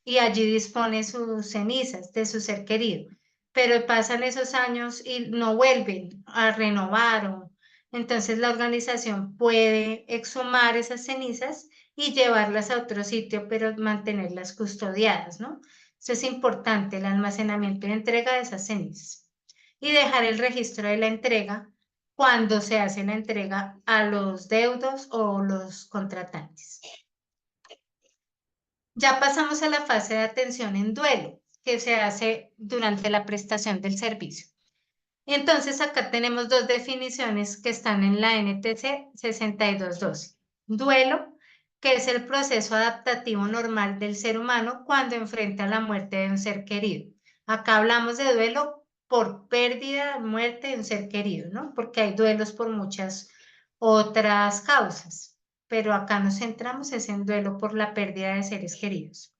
y allí dispone sus cenizas de su ser querido, pero pasan esos años y no vuelven a renovar entonces la organización puede exhumar esas cenizas y llevarlas a otro sitio, pero mantenerlas custodiadas, ¿no? Eso es importante, el almacenamiento y entrega de esas cenizas y dejar el registro de la entrega cuando se hace la entrega a los deudos o los contratantes. Ya pasamos a la fase de atención en duelo, que se hace durante la prestación del servicio. Y entonces acá tenemos dos definiciones que están en la NTC 6212. Duelo, que es el proceso adaptativo normal del ser humano cuando enfrenta la muerte de un ser querido. Acá hablamos de duelo por pérdida, muerte de un ser querido, ¿no? Porque hay duelos por muchas otras causas, pero acá nos centramos es en duelo por la pérdida de seres queridos.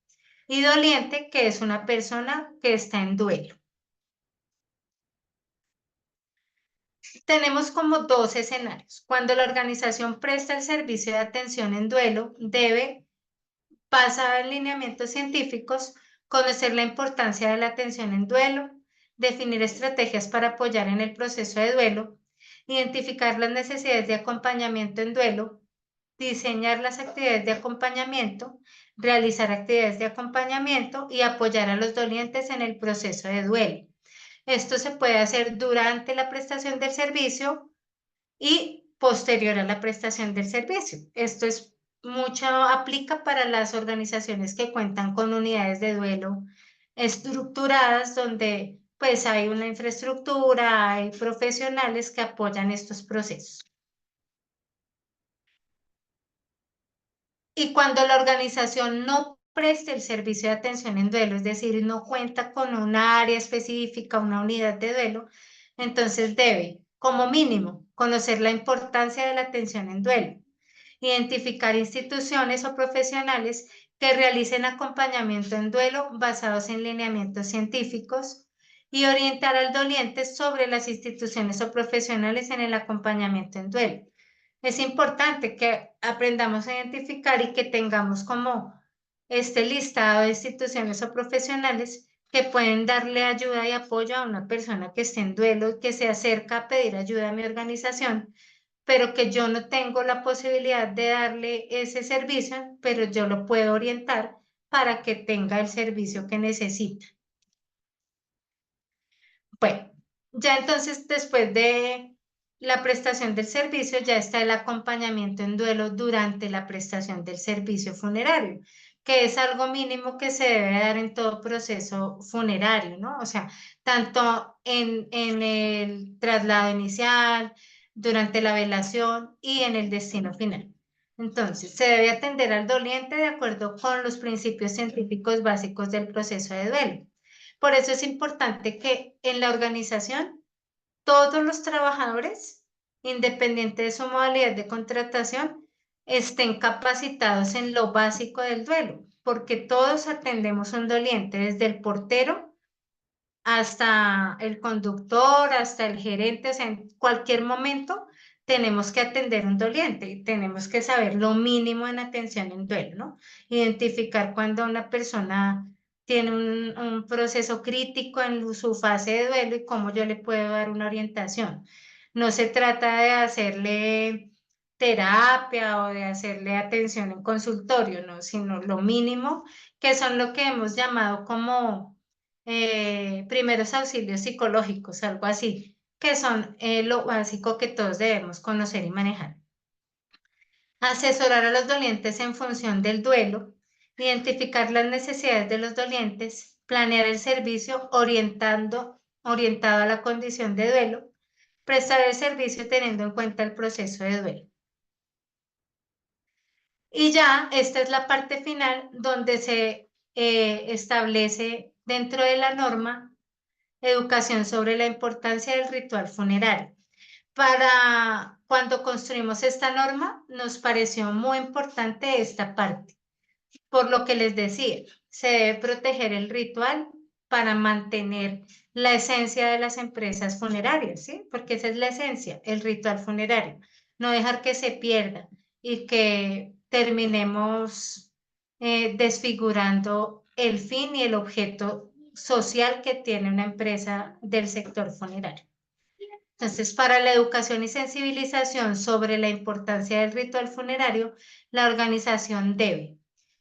Y doliente, que es una persona que está en duelo. Tenemos como dos escenarios. Cuando la organización presta el servicio de atención en duelo, debe, basado en lineamientos científicos, conocer la importancia de la atención en duelo, definir estrategias para apoyar en el proceso de duelo, identificar las necesidades de acompañamiento en duelo, diseñar las actividades de acompañamiento, realizar actividades de acompañamiento y apoyar a los dolientes en el proceso de duelo. Esto se puede hacer durante la prestación del servicio y posterior a la prestación del servicio. Esto es mucho, aplica para las organizaciones que cuentan con unidades de duelo estructuradas donde pues hay una infraestructura, hay profesionales que apoyan estos procesos. Y cuando la organización no preste el servicio de atención en duelo, es decir, no cuenta con una área específica, una unidad de duelo, entonces debe, como mínimo, conocer la importancia de la atención en duelo, identificar instituciones o profesionales que realicen acompañamiento en duelo basados en lineamientos científicos y orientar al doliente sobre las instituciones o profesionales en el acompañamiento en duelo. Es importante que aprendamos a identificar y que tengamos como este listado de instituciones o profesionales que pueden darle ayuda y apoyo a una persona que esté en duelo y que se acerca a pedir ayuda a mi organización, pero que yo no tengo la posibilidad de darle ese servicio, pero yo lo puedo orientar para que tenga el servicio que necesita. Bueno, ya entonces después de la prestación del servicio, ya está el acompañamiento en duelo durante la prestación del servicio funerario, que es algo mínimo que se debe dar en todo proceso funerario, ¿no? O sea, tanto en el traslado inicial, durante la velación y en el destino final. Entonces, se debe atender al doliente de acuerdo con los principios científicos básicos del proceso de duelo. Por eso es importante que en la organización todos los trabajadores, independiente de su modalidad de contratación, estén capacitados en lo básico del duelo, porque todos atendemos un doliente, desde el portero hasta el conductor, hasta el gerente, o sea, en cualquier momento tenemos que atender un doliente y tenemos que saber lo mínimo en atención en duelo, ¿no? Identificar cuando una persona tiene un proceso crítico en su fase de duelo y cómo yo le puedo dar una orientación. No se trata de hacerle terapia o de hacerle atención en consultorio, ¿no? Sino lo mínimo, que son lo que hemos llamado como primeros auxilios psicológicos, algo así, que son lo básico que todos debemos conocer y manejar. Asesorar a los dolientes en función del duelo, identificar las necesidades de los dolientes, planear el servicio orientado a la condición de duelo, prestar el servicio teniendo en cuenta el proceso de duelo. Y ya esta es la parte final donde se establece dentro de la norma educación sobre la importancia del ritual funerario. Para cuando construimos esta norma, nos pareció muy importante esta parte, por lo que les decía, se debe proteger el ritual para mantener la esencia de las empresas funerarias, ¿sí? Porque esa es la esencia, el ritual funerario. No dejar que se pierda y que terminemos desfigurando el fin y el objeto social que tiene una empresa del sector funerario. Entonces, para la educación y sensibilización sobre la importancia del ritual funerario, la organización debe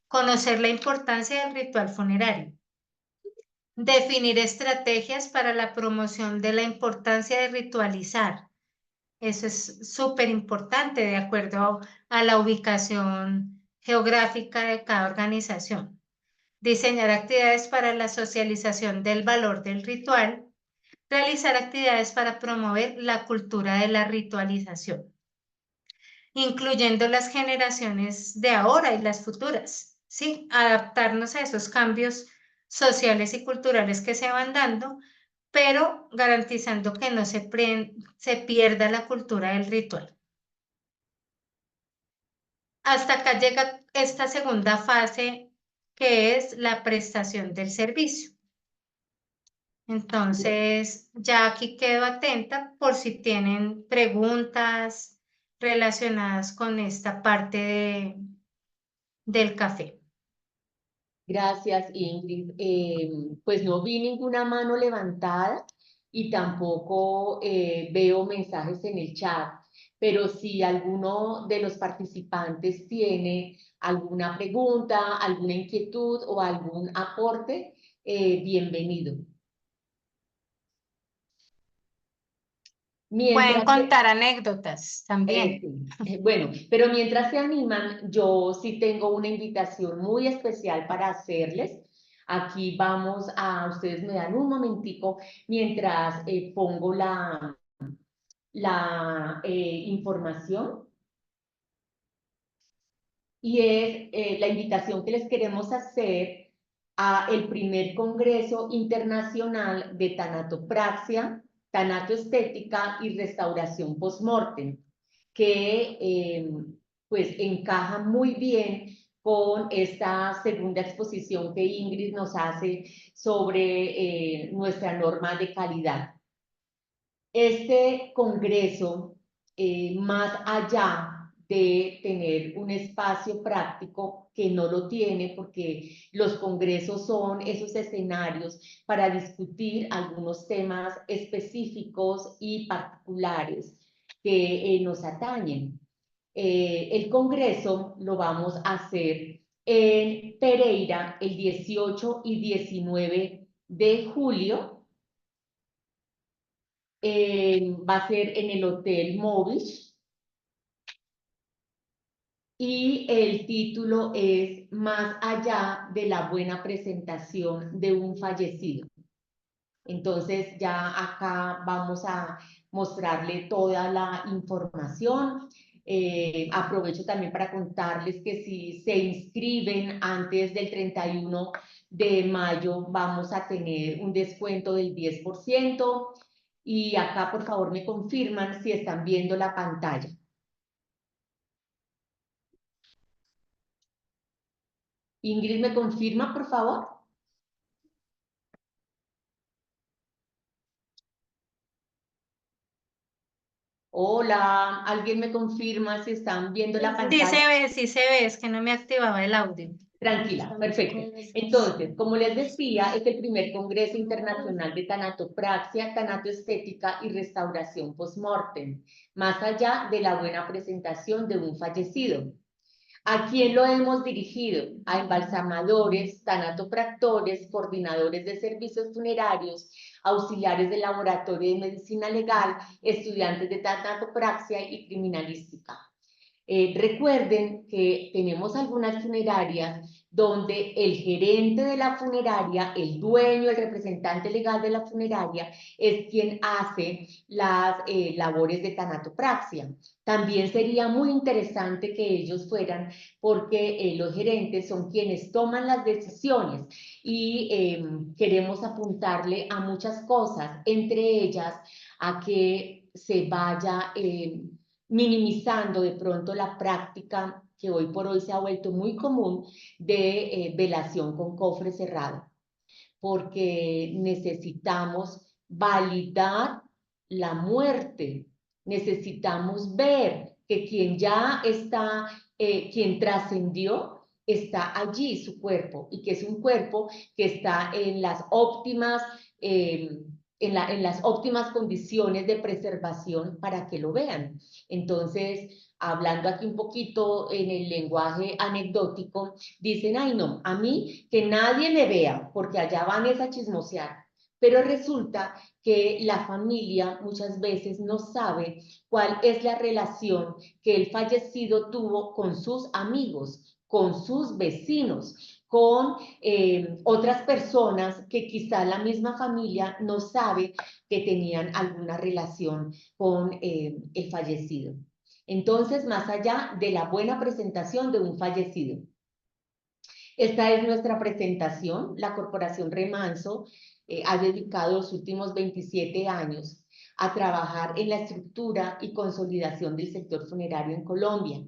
conocer la importancia del ritual funerario, definir estrategias para la promoción de la importancia de ritualizar, Eso es súper importante de acuerdo a la ubicación geográfica de cada organización. Diseñar actividades para la socialización del valor del ritual. Realizar actividades para promover la cultura de la ritualización, incluyendo las generaciones de ahora y las futuras. Sí, adaptarnos a esos cambios sociales y culturales que se van dando, pero garantizando que no se pierda la cultura del ritual. Hasta acá llega esta segunda fase, que es la prestación del servicio. Entonces, ya aquí quedo atenta por si tienen preguntas relacionadas con esta parte del café. Gracias, Ingrid. Pues no vi ninguna mano levantada y tampoco veo mensajes en el chat, pero si alguno de los participantes tiene alguna pregunta, alguna inquietud o algún aporte, bienvenido. Pueden Mientras que, contar anécdotas también. sí, bueno, pero mientras se animan, yo sí tengo una invitación muy especial para hacerles. Aquí vamos a, ustedes me dan un momentico mientras pongo la información. Y es la invitación que les queremos hacer a el primer Congreso Internacional de Tanatopraxia, Tanatoestética y Restauración Postmortem, que pues encaja muy bien con esta segunda exposición que Ingrid nos hace sobre nuestra norma de calidad. Este congreso, más allá de tener un espacio práctico que no lo tiene, porque los congresos son esos escenarios para discutir algunos temas específicos y particulares que nos atañen. El congreso lo vamos a hacer en Pereira el 18 y 19 de julio. Va a ser en el Hotel Movish y el título es Más allá de la buena presentación de un fallecido. Entonces ya acá vamos a mostrarle toda la información. Aprovecho también para contarles que si se inscriben antes del 31 de mayo vamos a tener un descuento del 10%. Y acá por favor me confirman si están viendo la pantalla. Ingrid, ¿me confirma, por favor? Hola, ¿alguien me confirma si están viendo la pantalla? Sí se ve, es que no me activaba el audio. Tranquila, perfecto. Entonces, como les decía, es el primer Congreso Internacional de Tanatopraxia, Tanatoestética y Restauración Postmortem, más allá de la buena presentación de un fallecido. ¿A quién lo hemos dirigido? A embalsamadores, tanatopractores, coordinadores de servicios funerarios, auxiliares del laboratorio de medicina legal, estudiantes de tanatopraxia y criminalística. Recuerden que tenemos algunas funerarias donde el gerente de la funeraria, el dueño, el representante legal de la funeraria, es quien hace las labores de tanatopraxia. También sería muy interesante que ellos fueran, porque los gerentes son quienes toman las decisiones y queremos apuntarle a muchas cosas, entre ellas a que se vaya minimizando de pronto la práctica que hoy por hoy se ha vuelto muy común de velación con cofre cerrado, porque necesitamos validar la muerte, necesitamos ver que quien ya está, quien trascendió, está allí su cuerpo y que es un cuerpo que está en las óptimas en las óptimas condiciones de preservación para que lo vean. Entonces, hablando aquí un poquito en el lenguaje anecdótico, dicen, ay no, a mí que nadie me vea, porque allá van a chismosear. Pero resulta que la familia muchas veces no sabe cuál es la relación que el fallecido tuvo con sus amigos, con sus vecinos, con otras personas que quizá la misma familia no sabe que tenían alguna relación con el fallecido. Entonces, más allá de la buena presentación de un fallecido, esta es nuestra presentación. La Corporación Remanso ha dedicado los últimos 27 años a trabajar en la estructura y consolidación del sector funerario en Colombia,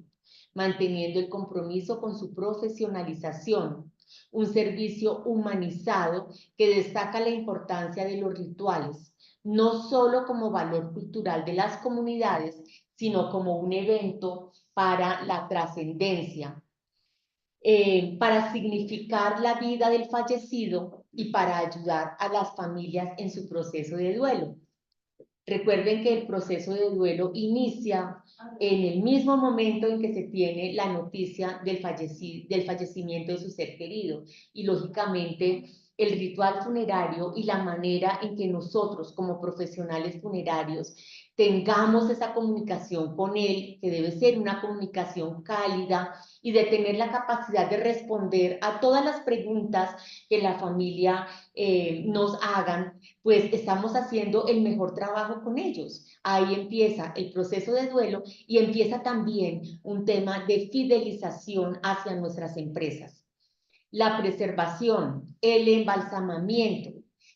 manteniendo el compromiso con su profesionalización, un servicio humanizado que destaca la importancia de los rituales, no solo como valor cultural de las comunidades, sino como un evento para la trascendencia, para significar la vida del fallecido y para ayudar a las familias en su proceso de duelo. Recuerden que el proceso de duelo inicia en el mismo momento en que se tiene la noticia del fallecimiento de su ser querido, y lógicamente el ritual funerario y la manera en que nosotros como profesionales funerarios tengamos esa comunicación con él, que debe ser una comunicación cálida y de tener la capacidad de responder a todas las preguntas que la familia nos hagan, pues estamos haciendo el mejor trabajo con ellos. Ahí empieza el proceso de duelo y empieza también un tema de fidelización hacia nuestras empresas. La preservación, el embalsamamiento,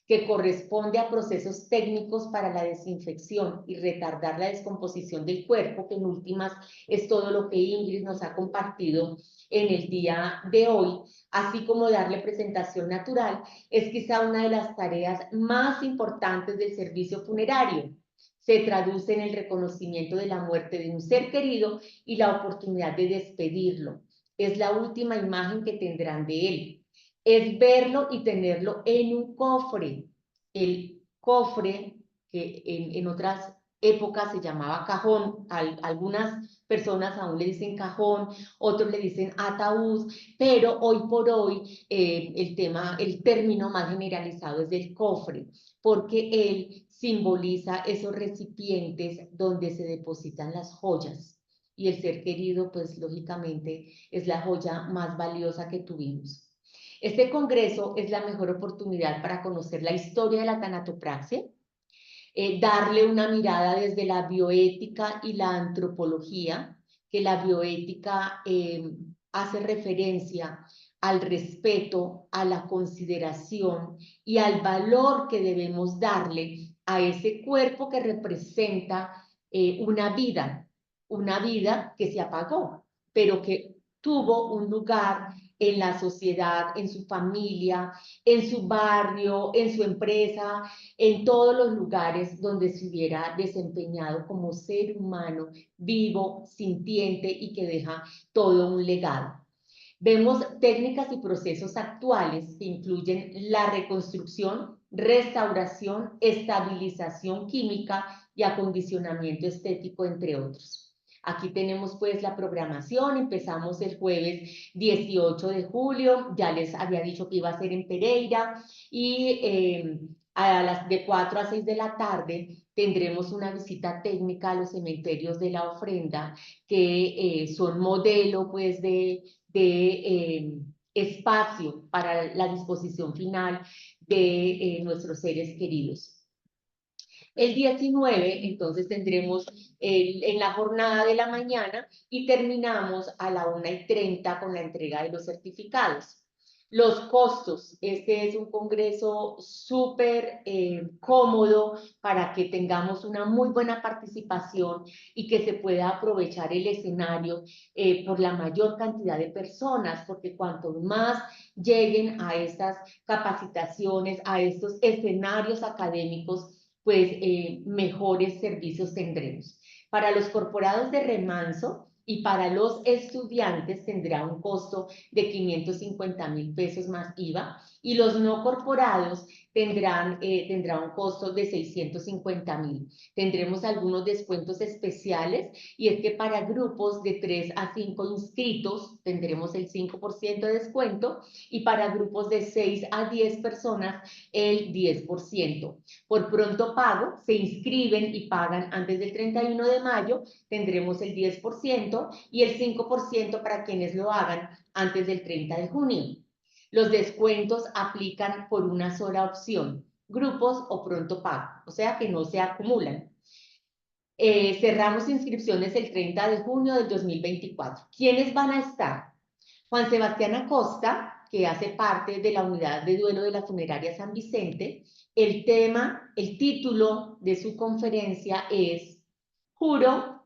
que corresponde a procesos técnicos para la desinfección y retardar la descomposición del cuerpo, que en últimas es todo lo que Ingrid nos ha compartido en el día de hoy, así como darle presentación natural, es quizá una de las tareas más importantes del servicio funerario. Se traduce en el reconocimiento de la muerte de un ser querido y la oportunidad de despedirlo. Es la última imagen que tendrán de él. Es verlo y tenerlo en un cofre. El cofre, que en otras épocas se llamaba cajón, algunas personas aún le dicen cajón, otros le dicen ataúd, pero hoy por hoy el término más generalizado es del cofre, porque él simboliza esos recipientes donde se depositan las joyas. Y el ser querido, pues lógicamente, es la joya más valiosa que tuvimos. Este congreso es la mejor oportunidad para conocer la historia de la tanatopraxia, darle una mirada desde la bioética y la antropología, que la bioética hace referencia al respeto, a la consideración y al valor que debemos darle a ese cuerpo que representa una vida que se apagó, pero que tuvo un lugar en la sociedad, en su familia, en su barrio, en su empresa, en todos los lugares donde se hubiera desempeñado como ser humano vivo, sintiente y que deja todo un legado. Vemos técnicas y procesos actuales que incluyen la reconstrucción, restauración, estabilización química y acondicionamiento estético, entre otros. Aquí tenemos pues la programación. Empezamos el jueves 18 de julio, ya les había dicho que iba a ser en Pereira, y a las de 4 a 6 de la tarde tendremos una visita técnica a los cementerios de la ofrenda, que son modelo pues de espacio para la disposición final de nuestros seres queridos. El 19, entonces tendremos en la jornada de la mañana, y terminamos a la 1:30 con la entrega de los certificados. Los costos: este es un congreso súper cómodo para que tengamos una muy buena participación y que se pueda aprovechar el escenario por la mayor cantidad de personas, porque cuanto más lleguen a estas capacitaciones, a estos escenarios académicos, pues mejores servicios tendremos. Para los corporados de Remanso y para los estudiantes tendrá un costo de 550.000 pesos más IVA, y los no corporados tendrá un costo de 650.000. Tendremos algunos descuentos especiales y es que para grupos de 3 a 5 inscritos tendremos el 5% de descuento y para grupos de 6 a 10 personas el 10%. Por pronto pago, se inscriben y pagan antes del 31 de mayo, tendremos el 10% y el 5% para quienes lo hagan antes del 30 de junio. Los descuentos aplican por una sola opción, grupos o pronto pago, o sea que no se acumulan. Cerramos inscripciones el 30 de junio del 2024. ¿Quiénes van a estar? Juan Sebastián Acosta, que hace parte de la unidad de duelo de la funeraria San Vicente. El título de su conferencia es Juro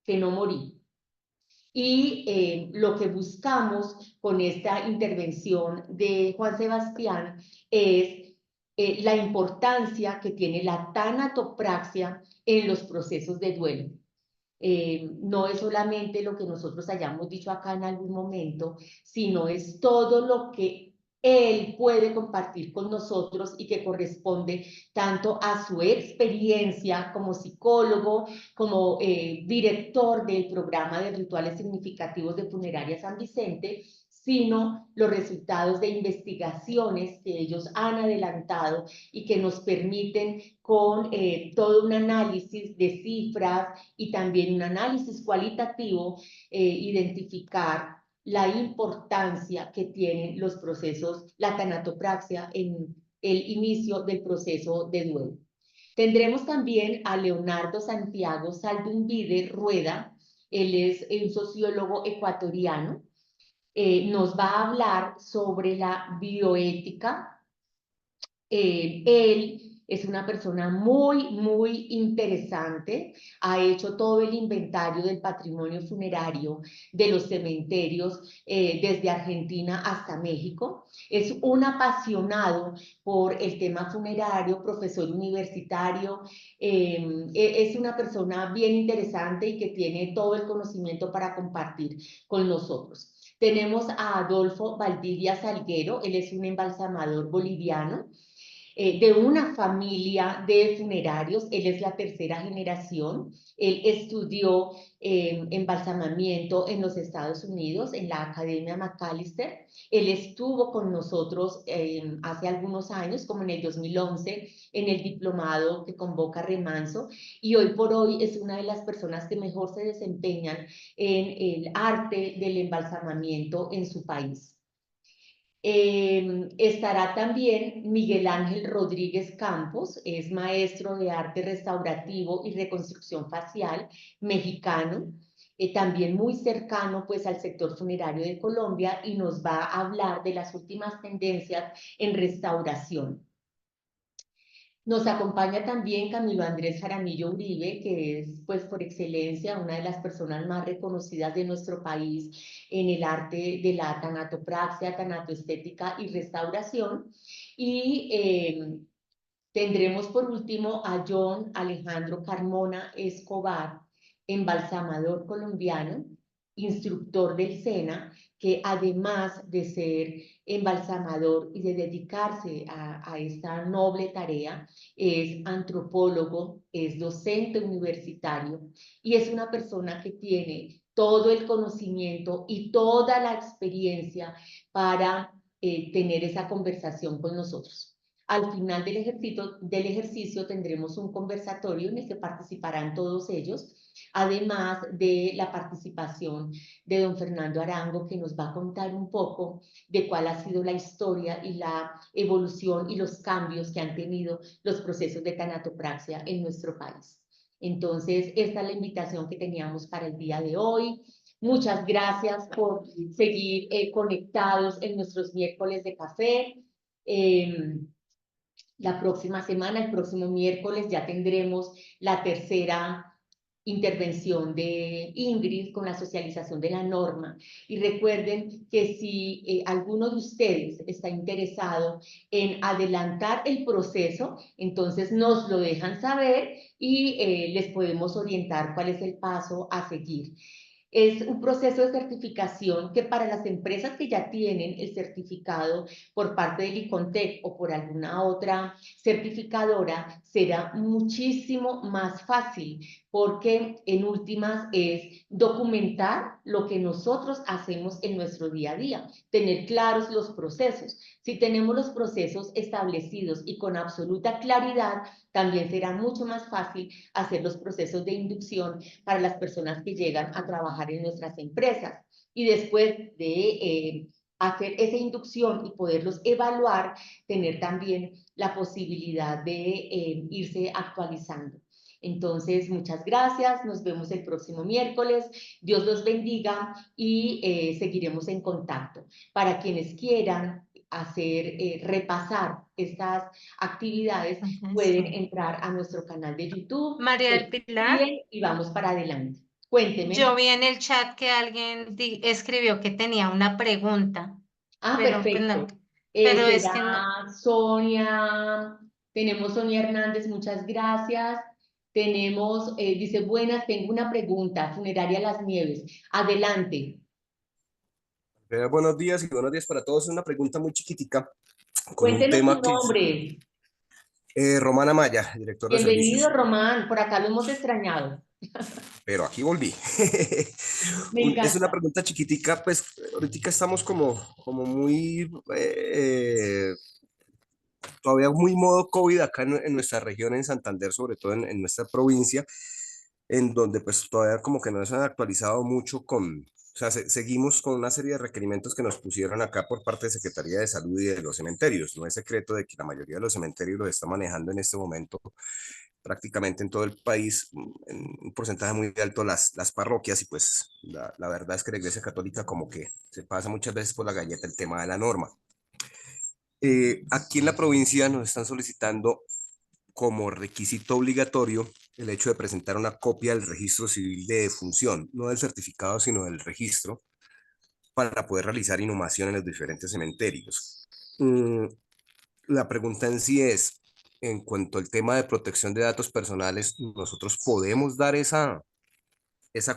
que no morí. Y lo que buscamos con esta intervención de Juan Sebastián es la importancia que tiene la tanatopraxia en los procesos de duelo. No es solamente lo que nosotros hayamos dicho acá en algún momento, sino es todo lo que él puede compartir con nosotros y que corresponde tanto a su experiencia como psicólogo, como director del programa de rituales significativos de Funeraria San Vicente, sino los resultados de investigaciones que ellos han adelantado y que nos permiten con todo un análisis de cifras y también un análisis cualitativo, identificar la importancia que tienen los procesos, la tanatopraxia en el inicio del proceso de duelo. Tendremos también a Leonardo Santiago Saldumbide Rueda, él es un sociólogo ecuatoriano, nos va a hablar sobre la bioética. Él es una persona muy interesante, ha hecho todo el inventario del patrimonio funerario de los cementerios desde Argentina hasta México. Es un apasionado por el tema funerario, profesor universitario, es una persona bien interesante y que tiene todo el conocimiento para compartir con nosotros. Tenemos a Adolfo Valdivia Salguero, él es un embalsamador boliviano, de una familia de funerarios. Él es la tercera generación. Él estudió embalsamamiento en los Estados Unidos, en la Academia Macalester. Él estuvo con nosotros hace algunos años, como en el 2011, en el diplomado que convoca Remanso, y hoy por hoy es una de las personas que mejor se desempeñan en el arte del embalsamamiento en su país. Estará también Miguel Ángel Rodríguez Campos, es maestro de arte restaurativo y reconstrucción facial mexicano, también muy cercano pues al sector funerario de Colombia, y nos va a hablar de las últimas tendencias en restauración. Nos acompaña también Camilo Andrés Jaramillo Uribe, que es, pues, por excelencia, una de las personas más reconocidas de nuestro país en el arte de la tanatopraxia, tanatoestética y restauración. Y tendremos por último a John Alejandro Carmona Escobar, embalsamador colombiano, instructor del SENA, que además de ser embalsamador y de dedicarse a esta noble tarea, es antropólogo, es docente universitario y es una persona que tiene todo el conocimiento y toda la experiencia para tener esa conversación con nosotros. Al final del ejercicio tendremos un conversatorio en el que participarán todos ellos, además de la participación de don Fernando Arango, que nos va a contar un poco de cuál ha sido la historia y la evolución y los cambios que han tenido los procesos de tanatopraxia en nuestro país. Entonces, esta es la invitación que teníamos para el día de hoy. Muchas gracias por seguir conectados en nuestros miércoles de café. La próxima semana, el próximo miércoles, ya tendremos la tercera intervención de Ingrid con la socialización de la norma. Y recuerden que si alguno de ustedes está interesado en adelantar el proceso, entonces nos lo dejan saber y les podemos orientar cuál es el paso a seguir. Es un proceso de certificación que para las empresas que ya tienen el certificado por parte del ICONTEC o por alguna otra certificadora será muchísimo más fácil porque en últimas es documentar lo que nosotros hacemos en nuestro día a día, tener claros los procesos. Si tenemos los procesos establecidos y con absoluta claridad, también será mucho más fácil hacer los procesos de inducción para las personas que llegan a trabajar en nuestras empresas. Y después de hacer esa inducción y poderlos evaluar, tener también la posibilidad de irse actualizando. Entonces, muchas gracias, nos vemos el próximo miércoles, Dios los bendiga y seguiremos en contacto. Para quienes quieran hacer, repasar estas actividades, Ajá, pueden sí. entrar a nuestro canal de YouTube, María se del Pilar, suscriben y vamos para adelante. yo Cuénteme. vi en el chat que alguien escribió que tenía una pregunta, Ah, pero pues no, perfecto. pero es que no. Será Sonia, tenemos Sonia Hernández, muchas gracias. Tenemos, dice, buenas, tengo una pregunta, Funeraria Las Nieves. Adelante, Buenos días y buenos días para todos. Una pregunta muy chiquitica con un cuéntenos su tema que es nombre. Romana Maya, director de Bienvenido, servicios. Román, por acá lo hemos extrañado. Pero aquí volví. Me Es una encanta. pregunta chiquitica, pues ahorita estamos como muy, todavía muy modo COVID acá en nuestra región, en Santander, sobre todo en nuestra provincia, en donde pues todavía como que no se han actualizado mucho o sea, seguimos con una serie de requerimientos que nos pusieron acá por parte de Secretaría de Salud y de los cementerios. No es secreto de que la mayoría de los cementerios los está manejando en este momento prácticamente en todo el país, en un porcentaje muy alto las parroquias y pues la verdad es que la Iglesia Católica como que se pasa muchas veces por la galleta el tema de la norma. Aquí en la provincia nos están solicitando como requisito obligatorio el hecho de presentar una copia del registro civil de defunción, no del certificado, sino del registro, para poder realizar inhumación en los diferentes cementerios. La pregunta en sí es, en cuanto al tema de protección de datos personales, ¿nosotros podemos dar esa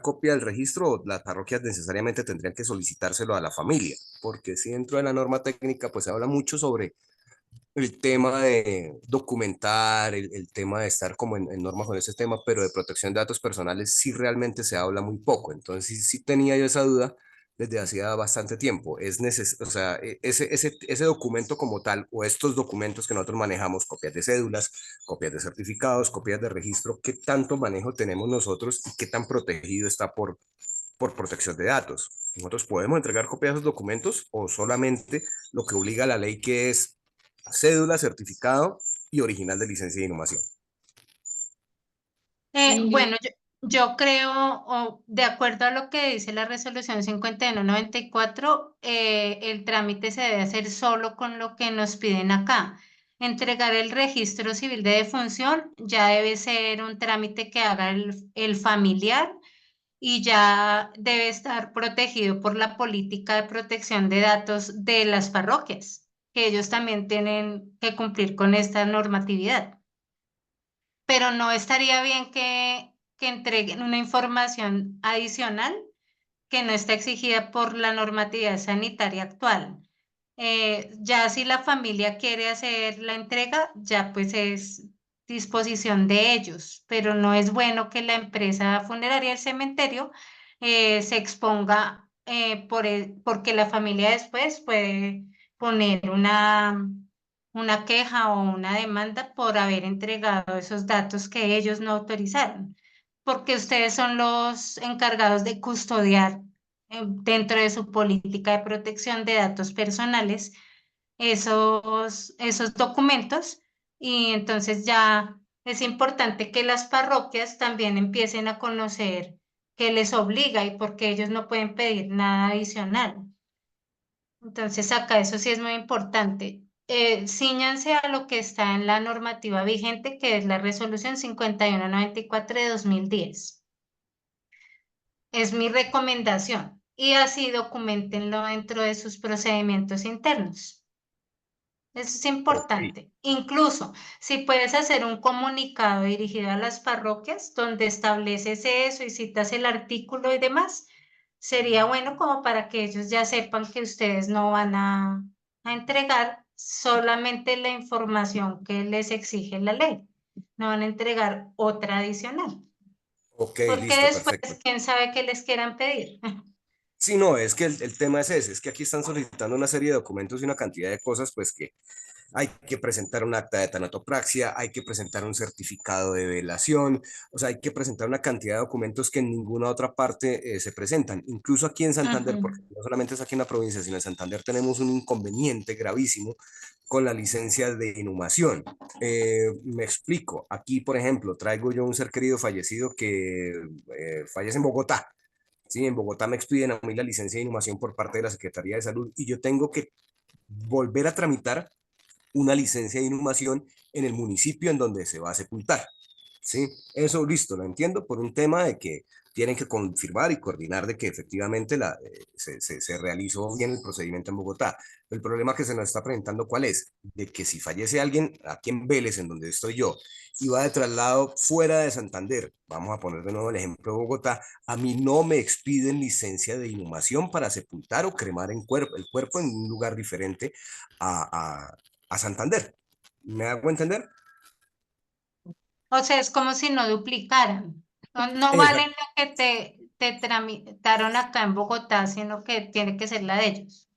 copia del registro o las parroquias necesariamente tendrían que solicitárselo a la familia? Porque si dentro de la norma técnica pues se habla mucho sobre el tema de documentar, el tema de estar como en norma con ese tema, pero de protección de datos personales sí realmente se habla muy poco. Entonces sí tenía yo esa duda desde hacía bastante tiempo. O sea, ese documento como tal, o estos documentos que nosotros manejamos, copias de cédulas, copias de certificados, copias de registro, ¿qué tanto manejo tenemos nosotros y qué tan protegido está por protección de datos? ¿Nosotros podemos entregar copias de esos documentos o solamente lo que obliga la ley, que es cédula, certificado y original de licencia de inhumación? Bueno, Ingrid, yo creo, de acuerdo a lo que dice la resolución 5194, el trámite se debe hacer solo con lo que nos piden acá. Entregar el registro civil de defunción ya debe ser un trámite que haga el familiar y ya debe estar protegido por la política de protección de datos de las parroquias, que ellos también tienen que cumplir con esta normatividad, pero no estaría bien que entreguen una información adicional que no está exigida por la normatividad sanitaria actual. Ya si la familia quiere hacer la entrega, ya pues es disposición de ellos, pero no es bueno que la empresa funeraria del cementerio se exponga porque la familia después puede poner una queja o una demanda por haber entregado esos datos que ellos no autorizaron, porque ustedes son los encargados de custodiar dentro de su política de protección de datos personales esos documentos, y entonces ya es importante que las parroquias también empiecen a conocer qué les obliga y por qué ellos no pueden pedir nada adicional. Entonces acá eso sí es muy importante. Cíñanse a lo que está en la normativa vigente, que es la resolución 5194 de 2010. Es mi recomendación. Y así documentenlo dentro de sus procedimientos internos. Eso es Ok, importante. Incluso si puedes hacer un comunicado dirigido a las parroquias donde estableces eso y citas el artículo y demás, sería bueno como para que ellos ya sepan que ustedes no van a entregar solamente la información que les exige la ley, no van a entregar otra adicional, Ok, porque listo, después, perfecto. quién sabe qué les quieran pedir. Sí, no, es que el tema es ese, es que aquí están solicitando una serie de documentos y una cantidad de cosas, pues que hay que presentar un acta de tanatopraxia, hay que presentar un certificado de velación, o sea, hay que presentar una cantidad de documentos que en ninguna otra parte se presentan. Incluso aquí en Santander, Ujú. porque no solamente es aquí en la provincia, sino en Santander tenemos un inconveniente gravísimo con la licencia de inhumación. Me explico, aquí, por ejemplo, traigo yo un ser querido fallecido que fallece en Bogotá. Sí, en Bogotá me expiden a mí la licencia de inhumación por parte de la Secretaría de Salud y yo tengo que volver a tramitar una licencia de inhumación en el municipio en donde se va a sepultar. ¿Sí? Eso listo, lo entiendo por un tema de que tienen que confirmar y coordinar de que efectivamente se realizó bien el procedimiento en Bogotá. El problema que se nos está presentando, ¿cuál es? De que si fallece alguien aquí en Vélez, en donde estoy yo, y va de traslado fuera de Santander, vamos a poner de nuevo el ejemplo de Bogotá, a mí no me expiden licencia de inhumación para sepultar o cremar el cuerpo en un lugar diferente a Santander. ¿Me hago entender? O sea, es como si no duplicaran. No, no valen Exacto. lo que te tramitaron acá en Bogotá, sino que tiene que ser la de ellos.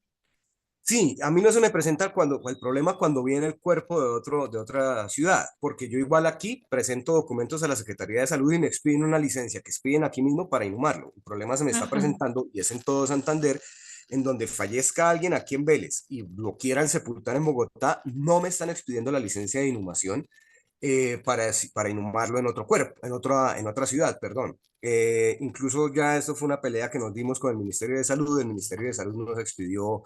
Sí, a mí no se me presenta el problema cuando viene el cuerpo de otra ciudad, porque yo igual aquí presento documentos a la Secretaría de Salud y me expiden una licencia que expiden aquí mismo para inhumarlo. El problema se me está Ujú. presentando y es en todo Santander, en donde fallezca alguien aquí en Vélez y lo quieran sepultar en Bogotá, no me están expidiendo la licencia de inhumación para inhumarlo en otro cuerpo, en otra ciudad, perdón. Incluso ya esto fue una pelea que nos dimos con el Ministerio de Salud nos expidió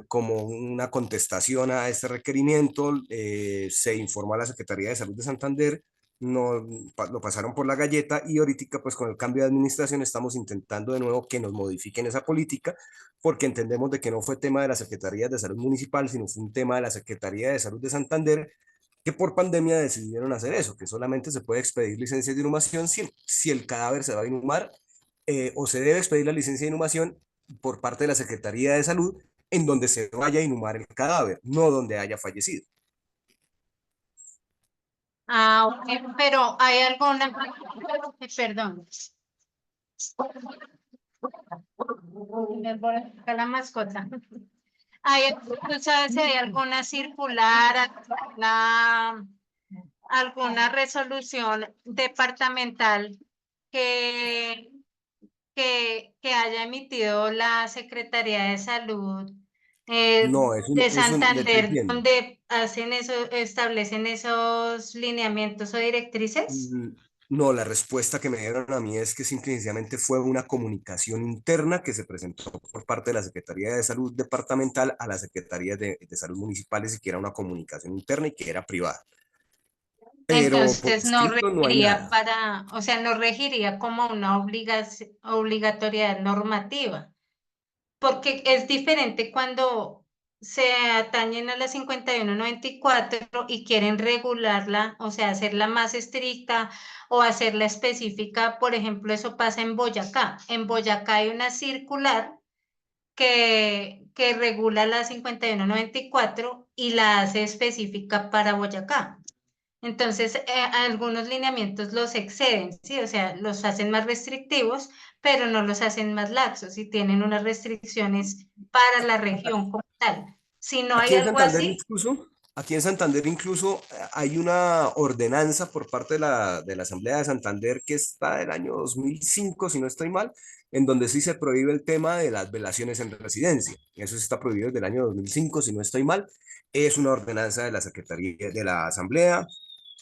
como una contestación a este requerimiento, se informó a la Secretaría de Salud de Santander, no, lo pasaron por la galleta y ahorita pues con el cambio de administración estamos intentando de nuevo que nos modifiquen esa política porque entendemos de que no fue tema de la Secretaría de Salud Municipal, sino fue un tema de la Secretaría de Salud de Santander que por pandemia decidieron hacer eso, que solamente se puede expedir licencia de inhumación si el cadáver se va a inhumar o se debe expedir la licencia de inhumación por parte de la Secretaría de Salud en donde se vaya a inhumar el cadáver, no donde haya fallecido. Ah, ok, pero hay alguna, perdón, me voy a sacar la mascota. ¿Tú sabes si hay alguna circular, alguna resolución departamental que, que haya emitido la Secretaría de Salud No, de te Santander, entiendo. donde hacen eso, establecen esos lineamientos o directrices? Mm, No, la respuesta que me dieron a mí es que simplemente fue una comunicación interna que se presentó por parte de la Secretaría de Salud Departamental a la Secretaría de Salud Municipales y que era una comunicación interna y que era privada. Pero por Entonces no escrito no hay regiría nada. para, o sea, no regiría como una obligatoriedad normativa, porque es diferente cuando se atañen a la 5194 y quieren regularla, o sea, hacerla más estricta o hacerla específica. Por ejemplo, eso pasa en Boyacá. En Boyacá hay una circular que regula la 5194 y la hace específica para Boyacá. Entonces, algunos lineamientos los exceden, ¿sí? O sea, los hacen más restrictivos, pero no los hacen más laxos y tienen unas restricciones para la región como tal. Si no hay Aquí en algo Santander así, incluso, aquí en Santander incluso hay una ordenanza por parte de la Asamblea de Santander que está del año 2005, si no estoy mal, en donde sí se prohíbe el tema de las velaciones en residencia. Eso sí está prohibido desde el año 2005, si no estoy mal. Es una ordenanza de la Secretaría de la Asamblea.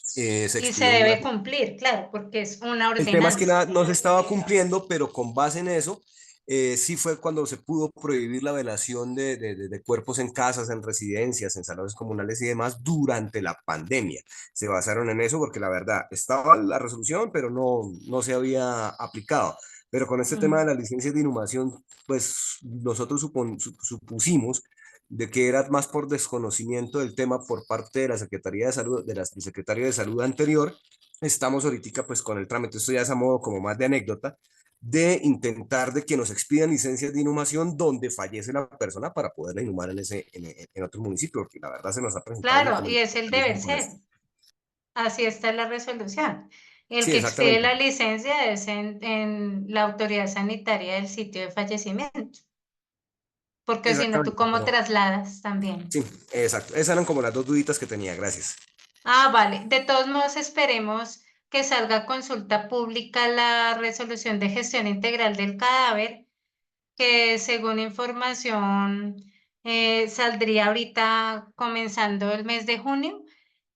Se y se expidió una. debe cumplir, claro, porque es una El tema es que ordenanza. no se estaba cumpliendo, pero con base en eso, sí fue cuando se pudo prohibir la velación de cuerpos en casas, en residencias, en salones comunales y demás durante la pandemia. Se basaron en eso porque la verdad estaba la resolución, pero no se había aplicado. Pero con este tema de Mm. las licencias de inhumación, pues nosotros supusimos de que era más por desconocimiento del tema por parte de la Secretaría de Salud, del secretario de Salud anterior. Estamos ahorita pues con el trámite, esto ya es a modo como más de anécdota, de intentar de que nos expidan licencias de inhumación donde fallece la persona para poderla inhumar en otro municipio, porque la verdad se nos ha presentado una Claro, y es el deber mecanismo con ser. esto. Así está la resolución. El Sí, que expide exactamente. la licencia es en la autoridad sanitaria del sitio de fallecimiento, porque si no, ¿tú Exactamente. cómo Pero, trasladas también? sí, exacto. Esas eran como las dos duditas que tenía. Gracias. Ah, vale. De todos modos, esperemos que salga a consulta pública la resolución de gestión integral del cadáver, que según información saldría ahorita comenzando el mes de junio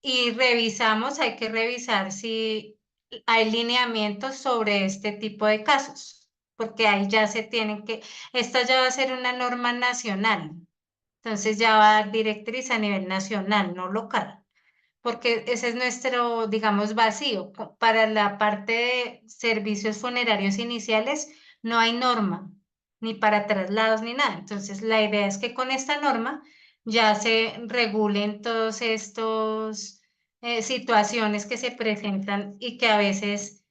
y revisamos, hay que revisar si hay lineamientos sobre este tipo de casos, porque ahí ya se tienen que, esta ya va a ser una norma nacional, entonces ya va a dar directriz a nivel nacional, no local, porque ese es nuestro, digamos, vacío. Para la parte de servicios funerarios iniciales no hay norma, ni para traslados ni nada. Entonces, la idea es que con esta norma ya se regulen todos estos situaciones que se presentan y que a veces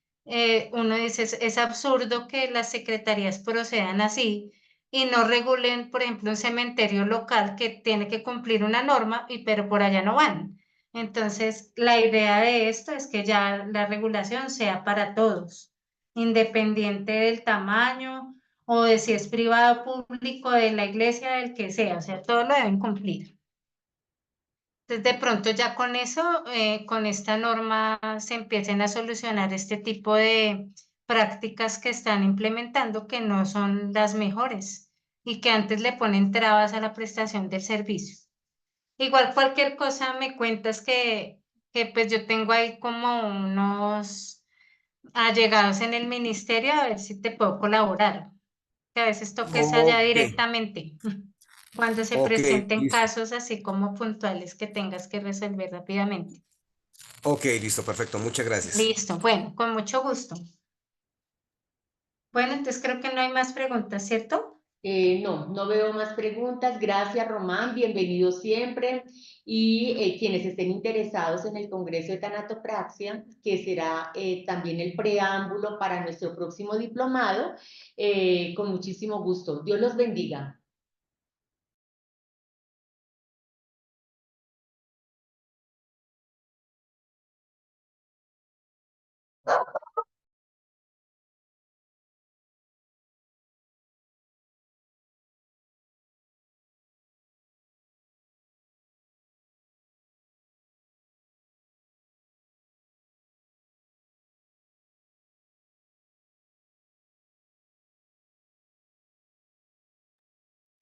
uno dice, es absurdo que las secretarías procedan así y no regulen, por ejemplo, un cementerio local que tiene que cumplir una norma, y pero por allá no van. Entonces, la idea de esto es que ya la regulación sea para todos, independiente del tamaño o de si es privado, público, de la iglesia, del que sea, o sea, todos lo deben cumplir. Entonces, de pronto ya con eso, con esta norma, se empiecen a solucionar este tipo de prácticas que están implementando que no son las mejores y que antes le ponen trabas a la prestación del servicio. Igual cualquier cosa me cuentas que pues yo tengo ahí como unos allegados en el ministerio a ver si te puedo colaborar, que a veces toques allá Ok, directamente cuando se ok, presenten listo. casos así como puntuales que tengas que resolver rápidamente. Ok, listo, perfecto. Muchas gracias. Listo, bueno, con mucho gusto. Bueno, entonces creo que no hay más preguntas, ¿cierto? No, no veo más preguntas. Gracias, Román. Bienvenido siempre. Y quienes estén interesados en el Congreso de Tanatopraxia, que será también el preámbulo para nuestro próximo diplomado, con muchísimo gusto. Dios los bendiga.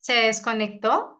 ¿Se desconectó?